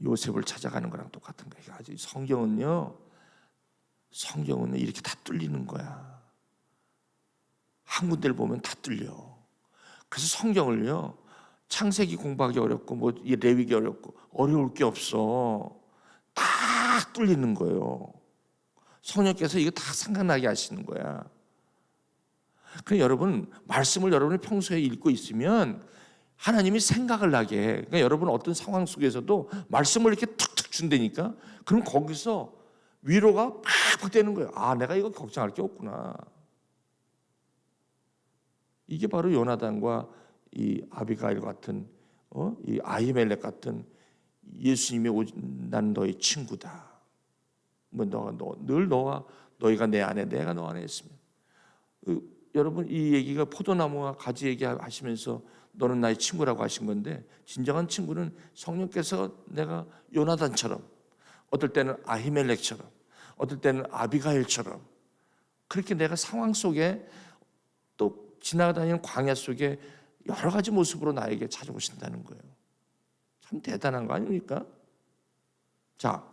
요셉을 찾아가는 거랑 똑같은 거예요. 아주 성경은요 이렇게 다 뚫리는 거야. 한 군데를 보면 다 뚫려. 그래서 성경을요 창세기 공부하기 어렵고 뭐 레위기 어렵고 어려울 게 없어. 다 뚫리는 거예요. 성령께서 이거 다 생각나게 하시는 거야. 그래서 여러분 말씀을 여러분이 평소에 읽고 있으면 하나님이 생각을 나게 해. 그러니까 여러분 어떤 상황 속에서도 말씀을 이렇게 툭툭 준다니까. 그럼 거기서 위로가 팍팍 되는 거예요. 아, 내가 이거 걱정할 게 없구나. 이게 바로 요나단과 이 아비가일 같은 이 아히멜렉 같은 예수님이 난 너의 친구다. 뭐 너희가 내 안에 내가 너 안에 있으면. 여러분 이 얘기가 포도나무와 가지 얘기하시면서 너는 나의 친구라고 하신 건데 진정한 친구는 성령께서 내가 요나단처럼 어떨 때는 아히멜렉처럼 어떨 때는 아비가일처럼 그렇게 내가 상황 속에 또 지나다니는 광야 속에 여러 가지 모습으로 나에게 찾아오신다는 거예요. 참 대단한 거 아닙니까? 자,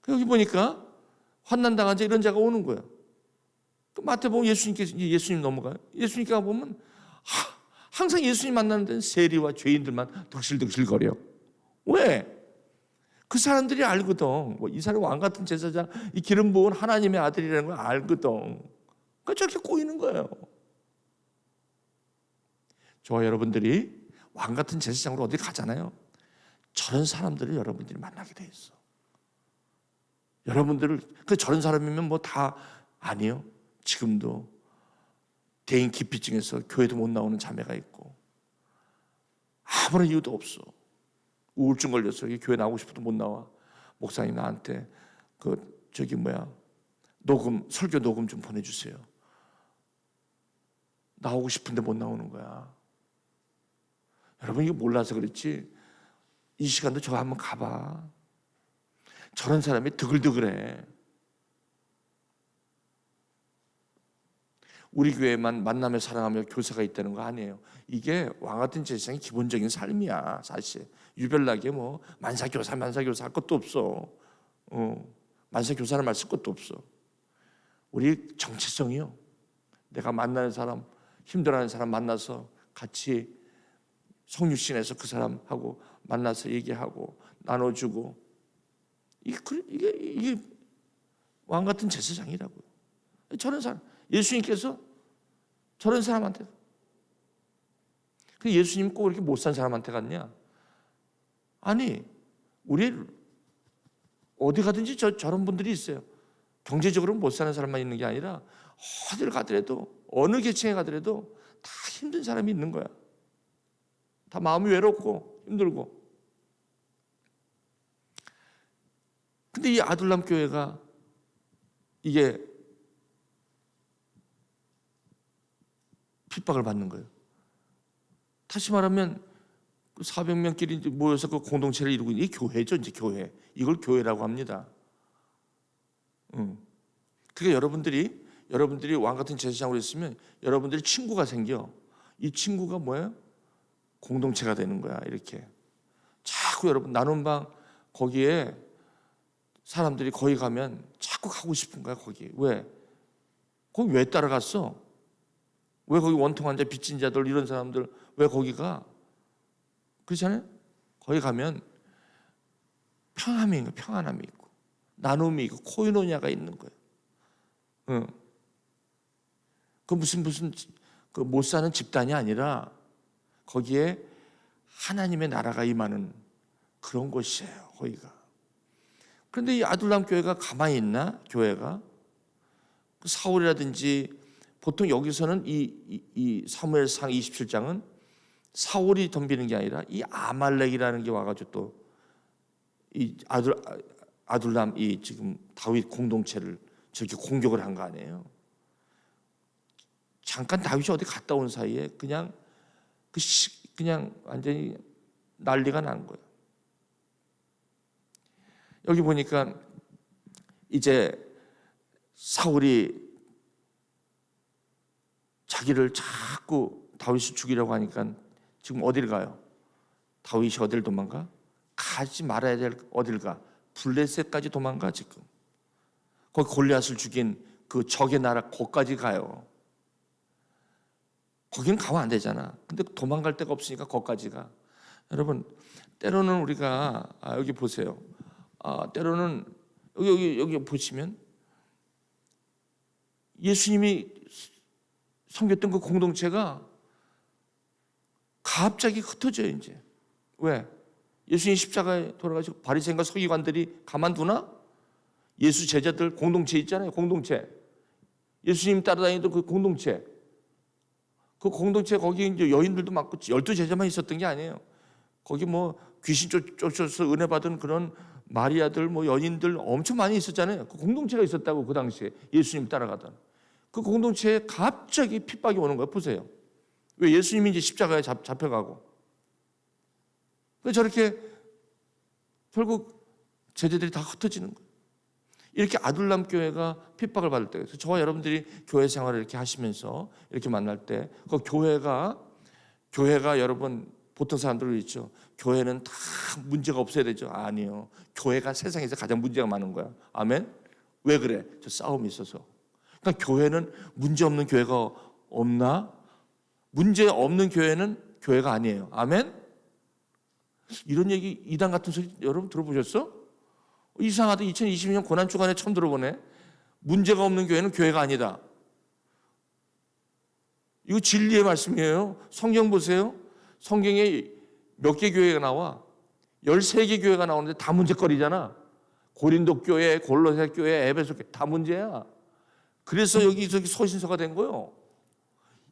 여기 보니까 환난당한 자 이런 자가 오는 거예요. 또 마태복음 예수님 넘어가요. 예수님께 보면 항상 예수님 만나는 데는 세리와 죄인들만 덕실덕실거려. 왜? 그 사람들이 알거든. 이 사람 왕 같은 제사장, 이 기름 부은 하나님의 아들이라는 걸 알거든. 그러니까 저렇게 꼬이는 거예요. 저와 여러분들이 왕 같은 제사장으로 어디 가잖아요. 저런 사람들을 여러분들이 만나게 돼 있어. 여러분들을 저런 사람이면 뭐 다 아니요. 지금도 대인 기피증에서 교회도 못 나오는 자매가 있고 아무런 이유도 없어. 우울증 걸려서 교회 나오고 싶어도 못 나와. 목사님 나한테 설교 녹음 좀 보내주세요. 나오고 싶은데 못 나오는 거야. 여러분 이거 몰라서 그렇지 이 시간도 저 한번 가봐. 저런 사람이 드글드글해. 우리 교회만 만나며 사랑하며 교사가 있다는 거 아니에요. 이게 왕 같은 제사장의 기본적인 삶이야. 사실 유별나게 뭐 만사교사 할 것도 없어. 만사교사를 말 쓸 것도 없어. 우리 정체성이요. 내가 만나는 사람, 힘들어하는 사람 만나서 같이 성육신해서 그 사람하고 만나서 얘기하고 나눠주고 이게 왕 같은 제사장이라고요. 저런 사람 예수님께서 저런 사람한테 예수님 꼭 이렇게 못 산 사람한테 갔냐? 아니 우리 어디 가든지 저런 분들이 있어요. 경제적으로 못 사는 사람만 있는 게 아니라 어딜 가더라도 어느 계층에 가더라도 다 힘든 사람이 있는 거야. 다 마음이 외롭고 힘들고. 근데 이 아둘람 교회가 이게 핍박을 받는 거예요. 다시 말하면 400명끼리 모여서 그 공동체를 이루고 있는 이 교회죠, 이제 교회. 이걸 교회라고 합니다. 그게 여러분들이 왕 같은 제사장으로 있으면 여러분들이 친구가 생겨. 이 친구가 뭐예요? 공동체가 되는 거야, 이렇게. 자꾸 여러분 나눔방 거기에 사람들이 거기 가면 자꾸 가고 싶은 거야. 거기 왜? 거기 왜 따라갔어? 왜 거기 원통 환자, 빚진 자들 이런 사람들 왜 거기 가? 그렇잖아요. 거기 가면 평안함이 있고 나눔이 있고 코이노냐가 있는 거예요. 응. 그 무슨 그 못 사는 집단이 아니라 거기에 하나님의 나라가 임하는 그런 곳이에요. 거기가. 그런데 이 아둘람 교회가 가만히 있나? 교회가 사울이라든지 보통 여기서는 이 사무엘상 27장은 사울이 덤비는 게 아니라 이 아말렉이라는 게 와가지고 또 이 아둘람 이 지금 다윗 공동체를 저렇게 공격을 한 거 아니에요. 잠깐 다윗이 어디 갔다 온 사이에 그냥 그냥 완전히 난리가 난 거예요. 여기 보니까 이제 사울이 자기를 자꾸 다윗이 죽이려고 하니까 지금 어딜 가요? 다윗이 어딜 도망가? 가지 말아야 될 어딜 가? 블레셋까지 도망가 지금. 거기 골리앗을 죽인 그 적의 나라 거기까지 가요. 거기는 가면 안 되잖아. 근데 도망갈 데가 없으니까 거기까지 가. 여러분 때로는 우리가 여기 보세요. 때로는 여기 보시면 예수님이 섬겼던 그 공동체가 갑자기 흩어져요. 이제 왜? 예수님 십자가에 돌아가시고 바리새인과 서기관들이 가만두나? 예수 제자들 공동체 있잖아요. 공동체. 예수님 따라다니던 그 공동체. 그 공동체 거기 이제 여인들도 많고 12제자만 있었던 게 아니에요. 거기 뭐 귀신 쫓아서 은혜 받은 그런 마리아들 뭐 여인들 엄청 많이 있었잖아요. 그 공동체가 있었다고 그 당시에 예수님 따라가던. 그 공동체에 갑자기 핍박이 오는 거예요. 보세요. 왜? 예수님이 이제 십자가에 잡혀가고. 왜 저렇게 결국 제자들이 다 흩어지는 거예요. 이렇게 아둘람 교회가 핍박을 받을 때, 그래서 저와 여러분들이 교회 생활을 이렇게 하시면서 이렇게 만날 때, 그 교회가 여러분 보통 사람들은 있죠. 교회는 다 문제가 없어야 되죠. 아니요. 교회가 세상에서 가장 문제가 많은 거야. 아멘? 왜 그래? 저 싸움이 있어서. 그러니까 교회는 문제 없는 교회가 없나? 문제 없는 교회는 교회가 아니에요. 아멘? 이런 얘기 이단 같은 소리 여러분 들어보셨어? 이상하다. 2022년 고난주간에 처음 들어보네. 문제가 없는 교회는 교회가 아니다. 이거 진리의 말씀이에요. 성경 보세요. 성경에 몇 개 교회가 나와? 13개 교회가 나오는데 다 문제거리잖아. 고린도 교회, 골로새 교회, 에베소 교회 다 문제야. 그래서 여기 저기 소신서가 된 거예요.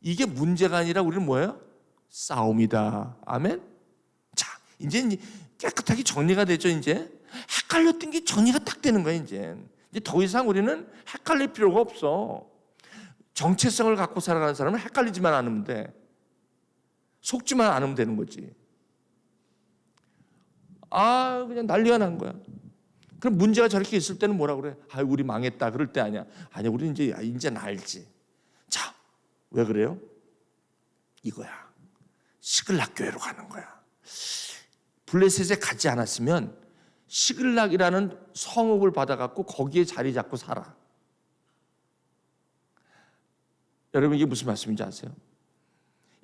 이게 문제가 아니라 우리는 뭐예요? 싸움이다. 아멘? 자, 이제 깨끗하게 정리가 되죠. 이제 헷갈렸던 게 정리가 딱 되는 거예요. 이제 더 이상 우리는 헷갈릴 필요가 없어. 정체성을 갖고 살아가는 사람은 헷갈리지만 않으면 돼. 속지만 않으면 되는 거지. 그냥 난리가 난 거야. 그럼 문제가 저렇게 있을 때는 뭐라 그래? 우리 망했다. 그럴 때 아니야. 아니야, 우리 이제 알지. 자, 왜 그래요? 이거야. 시글락 교회로 가는 거야. 블레셋에 가지 않았으면 시글락이라는 성읍을 받아갖고 거기에 자리 잡고 살아. 여러분 이게 무슨 말씀인지 아세요?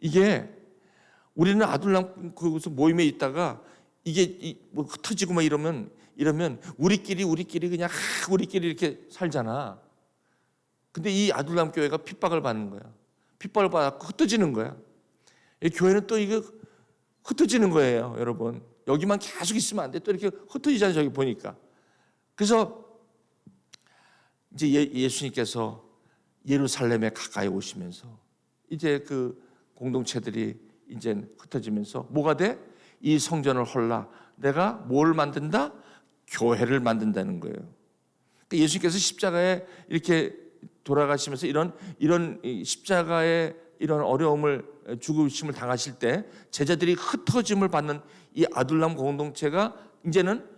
이게 우리는 아둘람 그곳 모임에 있다가 이게 뭐 흩어지고 막 이러면 우리끼리 그냥 우리끼리 이렇게 살잖아. 근데 이 아둘람 교회가 핍박을 받는 거야. 핍박을 받고 흩어지는 거야. 이 교회는 또 이게 흩어지는 거예요, 여러분. 여기만 계속 있으면 안 돼. 또 이렇게 흩어지잖아요, 저기 보니까. 그래서 이제 예수님께서 예루살렘에 가까이 오시면서 이제 그 공동체들이 이제 흩어지면서 뭐가 돼? 이 성전을 헐라. 내가 뭘 만든다? 교회를 만든다는 거예요. 그러니까 예수님께서 십자가에 이렇게 돌아가시면서 이런 십자가의 이런 어려움을 죽으심을 당하실 때 제자들이 흩어짐을 받는 이 아둘람 공동체가 이제는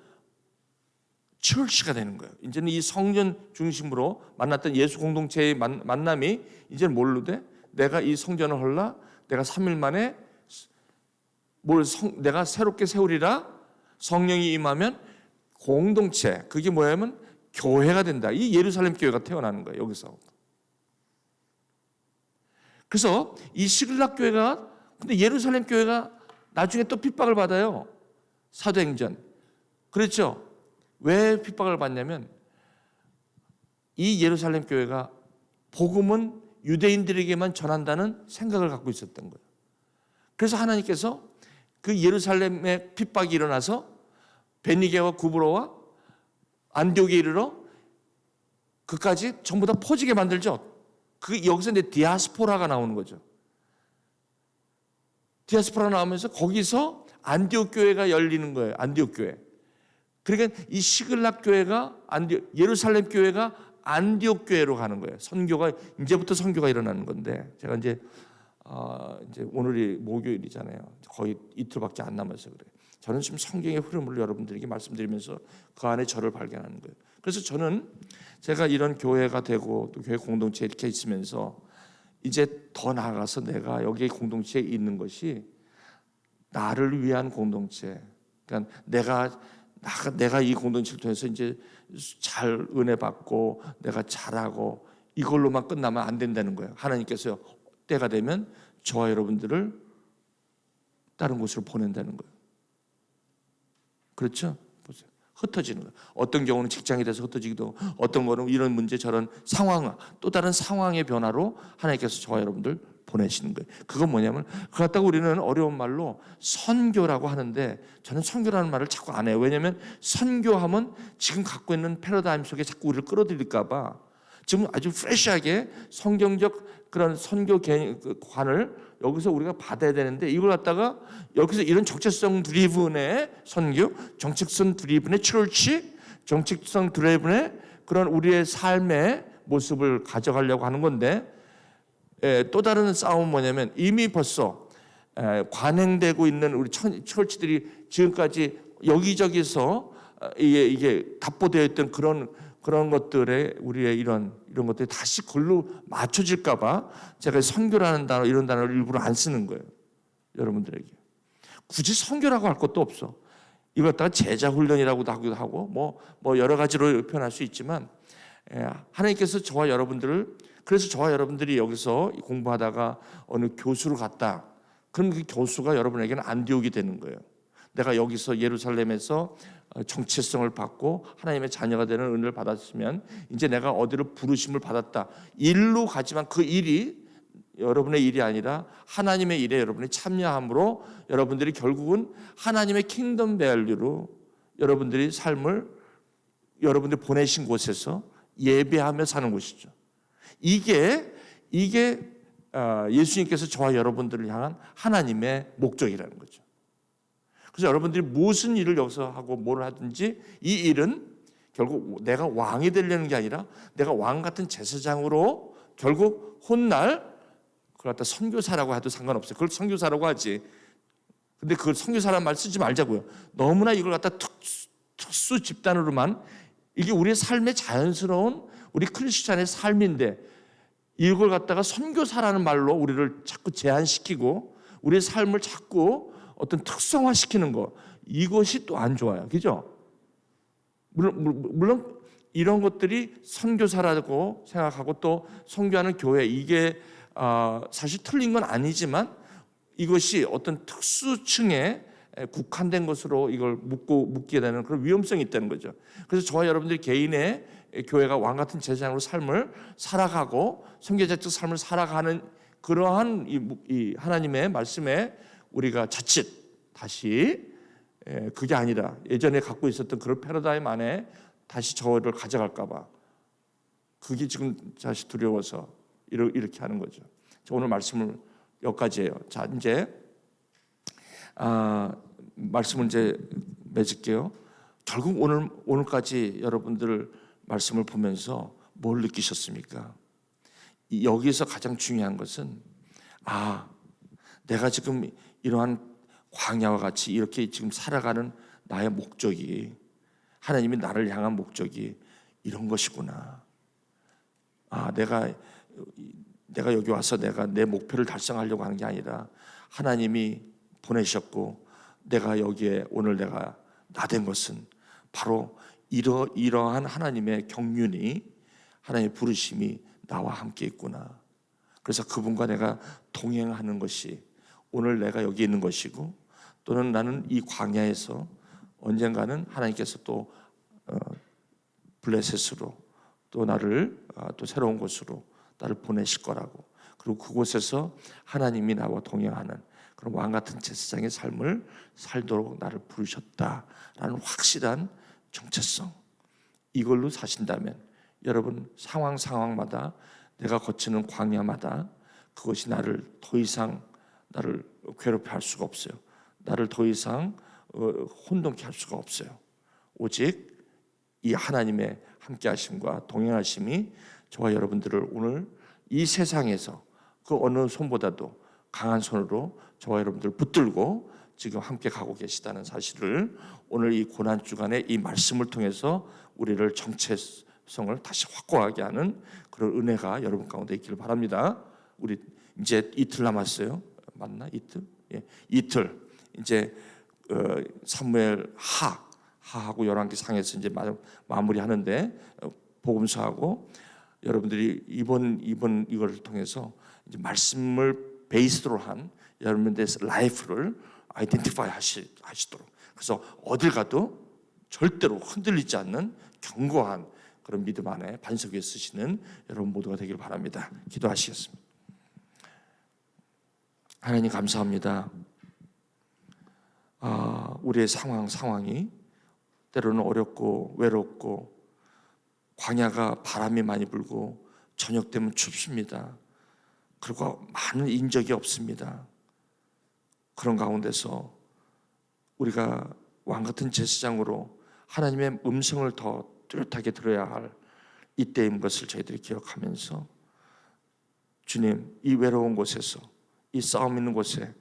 철시가 되는 거예요. 이제는 이 성전 중심으로 만났던 예수 공동체의 만남이 이제는 뭘로 돼? 내가 이 성전을 헐라. 내가 3일 만에 내가 새롭게 세우리라. 성령이 임하면 공동체, 그게 뭐냐면 교회가 된다. 이 예루살렘 교회가 태어나는 거예요. 여기서. 그래서 이 시글락 교회가, 근데 예루살렘 교회가 나중에 또 핍박을 받아요. 사도행전. 그렇죠? 왜 핍박을 받냐면 이 예루살렘 교회가 복음은 유대인들에게만 전한다는 생각을 갖고 있었던 거예요. 그래서 하나님께서 그 예루살렘에 핍박이 일어나서 베니게와 구브로와 안디옥에 이르러 그까지 전부 다 퍼지게 만들죠. 그 여기서 이제 디아스포라가 나오는 거죠. 디아스포라 나오면서 거기서 안디옥 교회가 열리는 거예요. 안디옥 교회. 그러니까 이 시글락 교회가 예루살렘 교회가 안디옥 교회로 가는 거예요. 선교가 이제부터 선교가 일어나는 건데 제가 이제 오늘이 목요일이잖아요. 거의 이틀밖에 안 남아서 그래요. 저는 지금 성경의 흐름을 여러분들에게 말씀드리면서 그 안에 저를 발견하는 거예요. 그래서 저는 제가 이런 교회가 되고 또 교회 공동체에 이렇게 있으면서 이제 더 나아가서 내가 여기 공동체에 있는 것이 나를 위한 공동체. 그러니까 내가 이 공동체를 통해서 이제 잘 은혜 받고 내가 잘하고 이걸로만 끝나면 안 된다는 거예요. 하나님께서 때가 되면 저와 여러분들을 다른 곳으로 보낸다는 거예요. 그렇죠? 보세요. 흩어지는 거예요. 어떤 경우는 직장에 대해서 흩어지기도 하고 어떤 거는 이런 문제 저런 상황, 또 다른 상황의 변화로 하나님께서 저와 여러분들 보내시는 거예요. 그건 뭐냐면 그거 갖다가 우리는 어려운 말로 선교라고 하는데 저는 선교라는 말을 자꾸 안 해요. 왜냐하면 선교하면 지금 갖고 있는 패러다임 속에 자꾸 우리를 끌어들일까 봐 지금 아주 프레시하게 성경적 그런 선교관을 여기서 우리가 받아야 되는데 이걸 갖다가 여기서 이런 정체성 드리븐의 선교, 정체성 드리븐의 철치, 정체성 드리븐의 그런 우리의 삶의 모습을 가져가려고 하는 건데 또 다른 싸움은 뭐냐면 이미 벌써 관행되고 있는 우리 철치들이 지금까지 여기저기서 이게 답보되어 있던 그런 것들에 우리의 이런 것들이 다시 글로 맞춰질까 봐 제가 선교라는 단어 이런 단어를 일부러 안 쓰는 거예요. 여러분들에게. 굳이 선교라고 할 것도 없어. 이걸 갖다가 제자 훈련이라고도 하기도 하고 뭐 여러 가지로 표현할 수 있지만 하나님께서 저와 여러분들을 그래서 저와 여러분들이 여기서 공부하다가 어느 교수로 갔다. 그럼 그 교수가 여러분에게는 안디옥이 되는 거예요. 내가 여기서 예루살렘에서 정체성을 받고 하나님의 자녀가 되는 은혜를 받았으면 이제 내가 어디로 부르심을 받았다. 일로 가지만 그 일이 여러분의 일이 아니라 하나님의 일에 여러분이 참여함으로 여러분들이 결국은 하나님의 킹덤 밸류로 여러분들이 삶을 여러분들이 보내신 곳에서 예배하며 사는 곳이죠. 이게 예수님께서 저와 여러분들을 향한 하나님의 목적이라는 거죠. 그래서 여러분들이 무슨 일을 여기서 하고 뭘 하든지 이 일은 결국 내가 왕이 되려는 게 아니라 내가 왕 같은 제사장으로 결국 훗날 그걸 갖다 선교사라고 해도 상관없어요. 그걸 선교사라고 하지. 근데 그걸 선교사라는 말 쓰지 말자고요. 너무나 이걸 갖다 특수 집단으로만 이게 우리의 삶의 자연스러운 우리 크리스찬의 삶인데 이걸 갖다가 선교사라는 말로 우리를 자꾸 제한시키고 우리의 삶을 자꾸 어떤 특성화시키는 거 이것이 또 안 좋아요. 그죠? 물론 이런 것들이 선교사라고 생각하고 또 선교하는 교회 이게 사실 틀린 건 아니지만 이것이 어떤 특수층에 국한된 것으로 이걸 묶게 되는 그런 위험성이 있다는 거죠. 그래서 저와 여러분들이 개인의 교회가 왕 같은 제사장으로 삶을 살아가고 선교자적 삶을 살아가는 그러한 이 하나님의 말씀에 우리가 자칫 다시 그게 아니라 예전에 갖고 있었던 그런 패러다임 안에 다시 저를 가져갈까 봐 그게 지금 다시 두려워서 이렇게 하는 거죠. 오늘 말씀을 여기까지예요. 자, 이제 말씀을 이제 맺을게요. 결국 오늘까지 여러분들 말씀을 보면서 뭘 느끼셨습니까? 여기서 가장 중요한 것은 내가 지금 이러한 광야와 같이 이렇게 지금 살아가는 나의 목적이 하나님이 나를 향한 목적이 이런 것이구나. 내가 여기 와서 내가 내 목표를 달성하려고 하는 게 아니라 하나님이 보내셨고 내가 여기에 오늘 내가 나 된 것은 바로 이러한 하나님의 경륜이, 하나님의 부르심이 나와 함께 있구나. 그래서 그분과 내가 동행하는 것이 오늘 내가 여기 있는 것이고, 또는 나는 이 광야에서 언젠가는 하나님께서 또 블레셋으로 또 나를 또 새로운 곳으로 나를 보내실 거라고, 그리고 그곳에서 하나님이 나와 동행하는 그런 왕같은 제사장의 삶을 살도록 나를 부르셨다라는 확실한 정체성, 이걸로 사신다면 여러분 상황마다, 내가 거치는 광야마다 그것이 나를 더 이상 나를 괴롭게 할 수가 없어요. 나를 더 이상 혼동케 할 수가 없어요. 오직 이 하나님의 함께하심과 동행하심이 저와 여러분들을 오늘 이 세상에서 그 어느 손보다도 강한 손으로 저와 여러분들을 붙들고 지금 함께 가고 계시다는 사실을 오늘 이 고난주간의 이 말씀을 통해서 우리를 정체성을 다시 확고하게 하는 그런 은혜가 여러분 가운데 있기를 바랍니다. 우리 이제 이틀 남았어요. 맞나? 이틀? 예, 이틀. 이제 사무엘 하하고 열왕기 상에서 이제 마무리하는데, 복음서하고 여러분들이 이번 이걸 통해서 이제 말씀을 베이스로 한 여러분들의 라이프를 아이덴티파이 하시도록, 그래서 어딜 가도 절대로 흔들리지 않는 견고한 그런 믿음 안에 반석 위에 쓰시는 여러분 모두가 되길 바랍니다. 기도하시겠습니다. 하나님 감사합니다. 우리의 상황이 때로는 어렵고 외롭고, 광야가 바람이 많이 불고 저녁 되면 춥습니다. 그리고 많은 인적이 없습니다. 그런 가운데서 우리가 왕같은 제사장으로 하나님의 음성을 더 뚜렷하게 들어야 할 이때인 것을 저희들이 기억하면서, 주님, 이 외로운 곳에서, 이 싸움 있는 곳에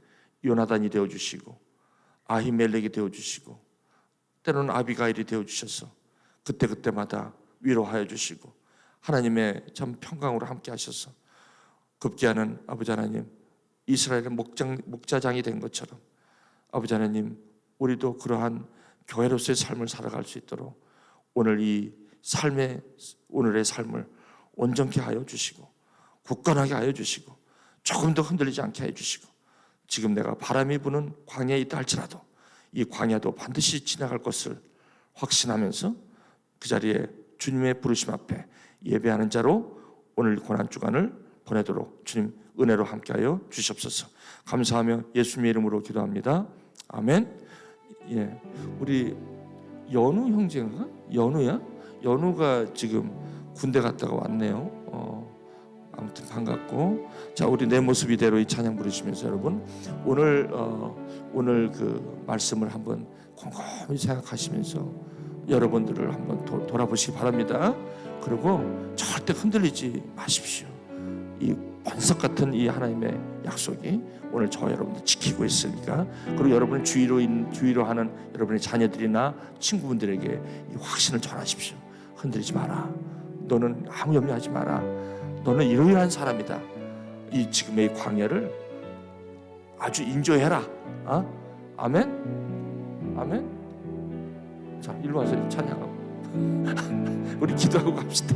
요나단이 되어주시고 아히멜렉이 되어주시고 때로는 아비가일이 되어주셔서 그때마다 위로하여 주시고 하나님의 참 평강으로 함께 하셔서 급기야는 아버지 하나님, 이스라엘의 목자장이 된 것처럼 아버지 하나님, 우리도 그러한 교회로서의 삶을 살아갈 수 있도록 오늘의 삶을 온전케 하여 주시고 굳건하게 하여 주시고 조금 더 흔들리지 않게 해 주시고, 지금 내가 바람이 부는 광야에 있다 할지라도 이 광야도 반드시 지나갈 것을 확신하면서 그 자리에 주님의 부르심 앞에 예배하는 자로 오늘 고난주간을 보내도록 주님 은혜로 함께하여 주시옵소서. 감사하며 예수님의 이름으로 기도합니다. 아멘. 예, 우리 연우 형제인가? 연우야? 연우가 지금 군대 갔다가 왔네요. 아무튼 반갑고, 자, 우리 내 모습 이대로 이 찬양 부르시면서 여러분 오늘 그 말씀을 한번 곰곰이 생각하시면서 여러분들을 한번 돌아보시기 바랍니다. 그리고 절대 흔들리지 마십시오. 이 반석 같은 이 하나님의 약속이 오늘 저 여러분들 지키고 있으니까, 그리고 여러분을 주위로 하는 여러분의 자녀들이나 친구분들에게 이 확신을 전하십시오. 흔들리지 마라. 너는 아무 염려하지 마라. 너는 이러이러한 사람이다. 이 지금의 이 광야를 아주 인조해라. 아멘. 아멘. 자, 일로 와서 찬양하고 우리 기도하고 갑시다.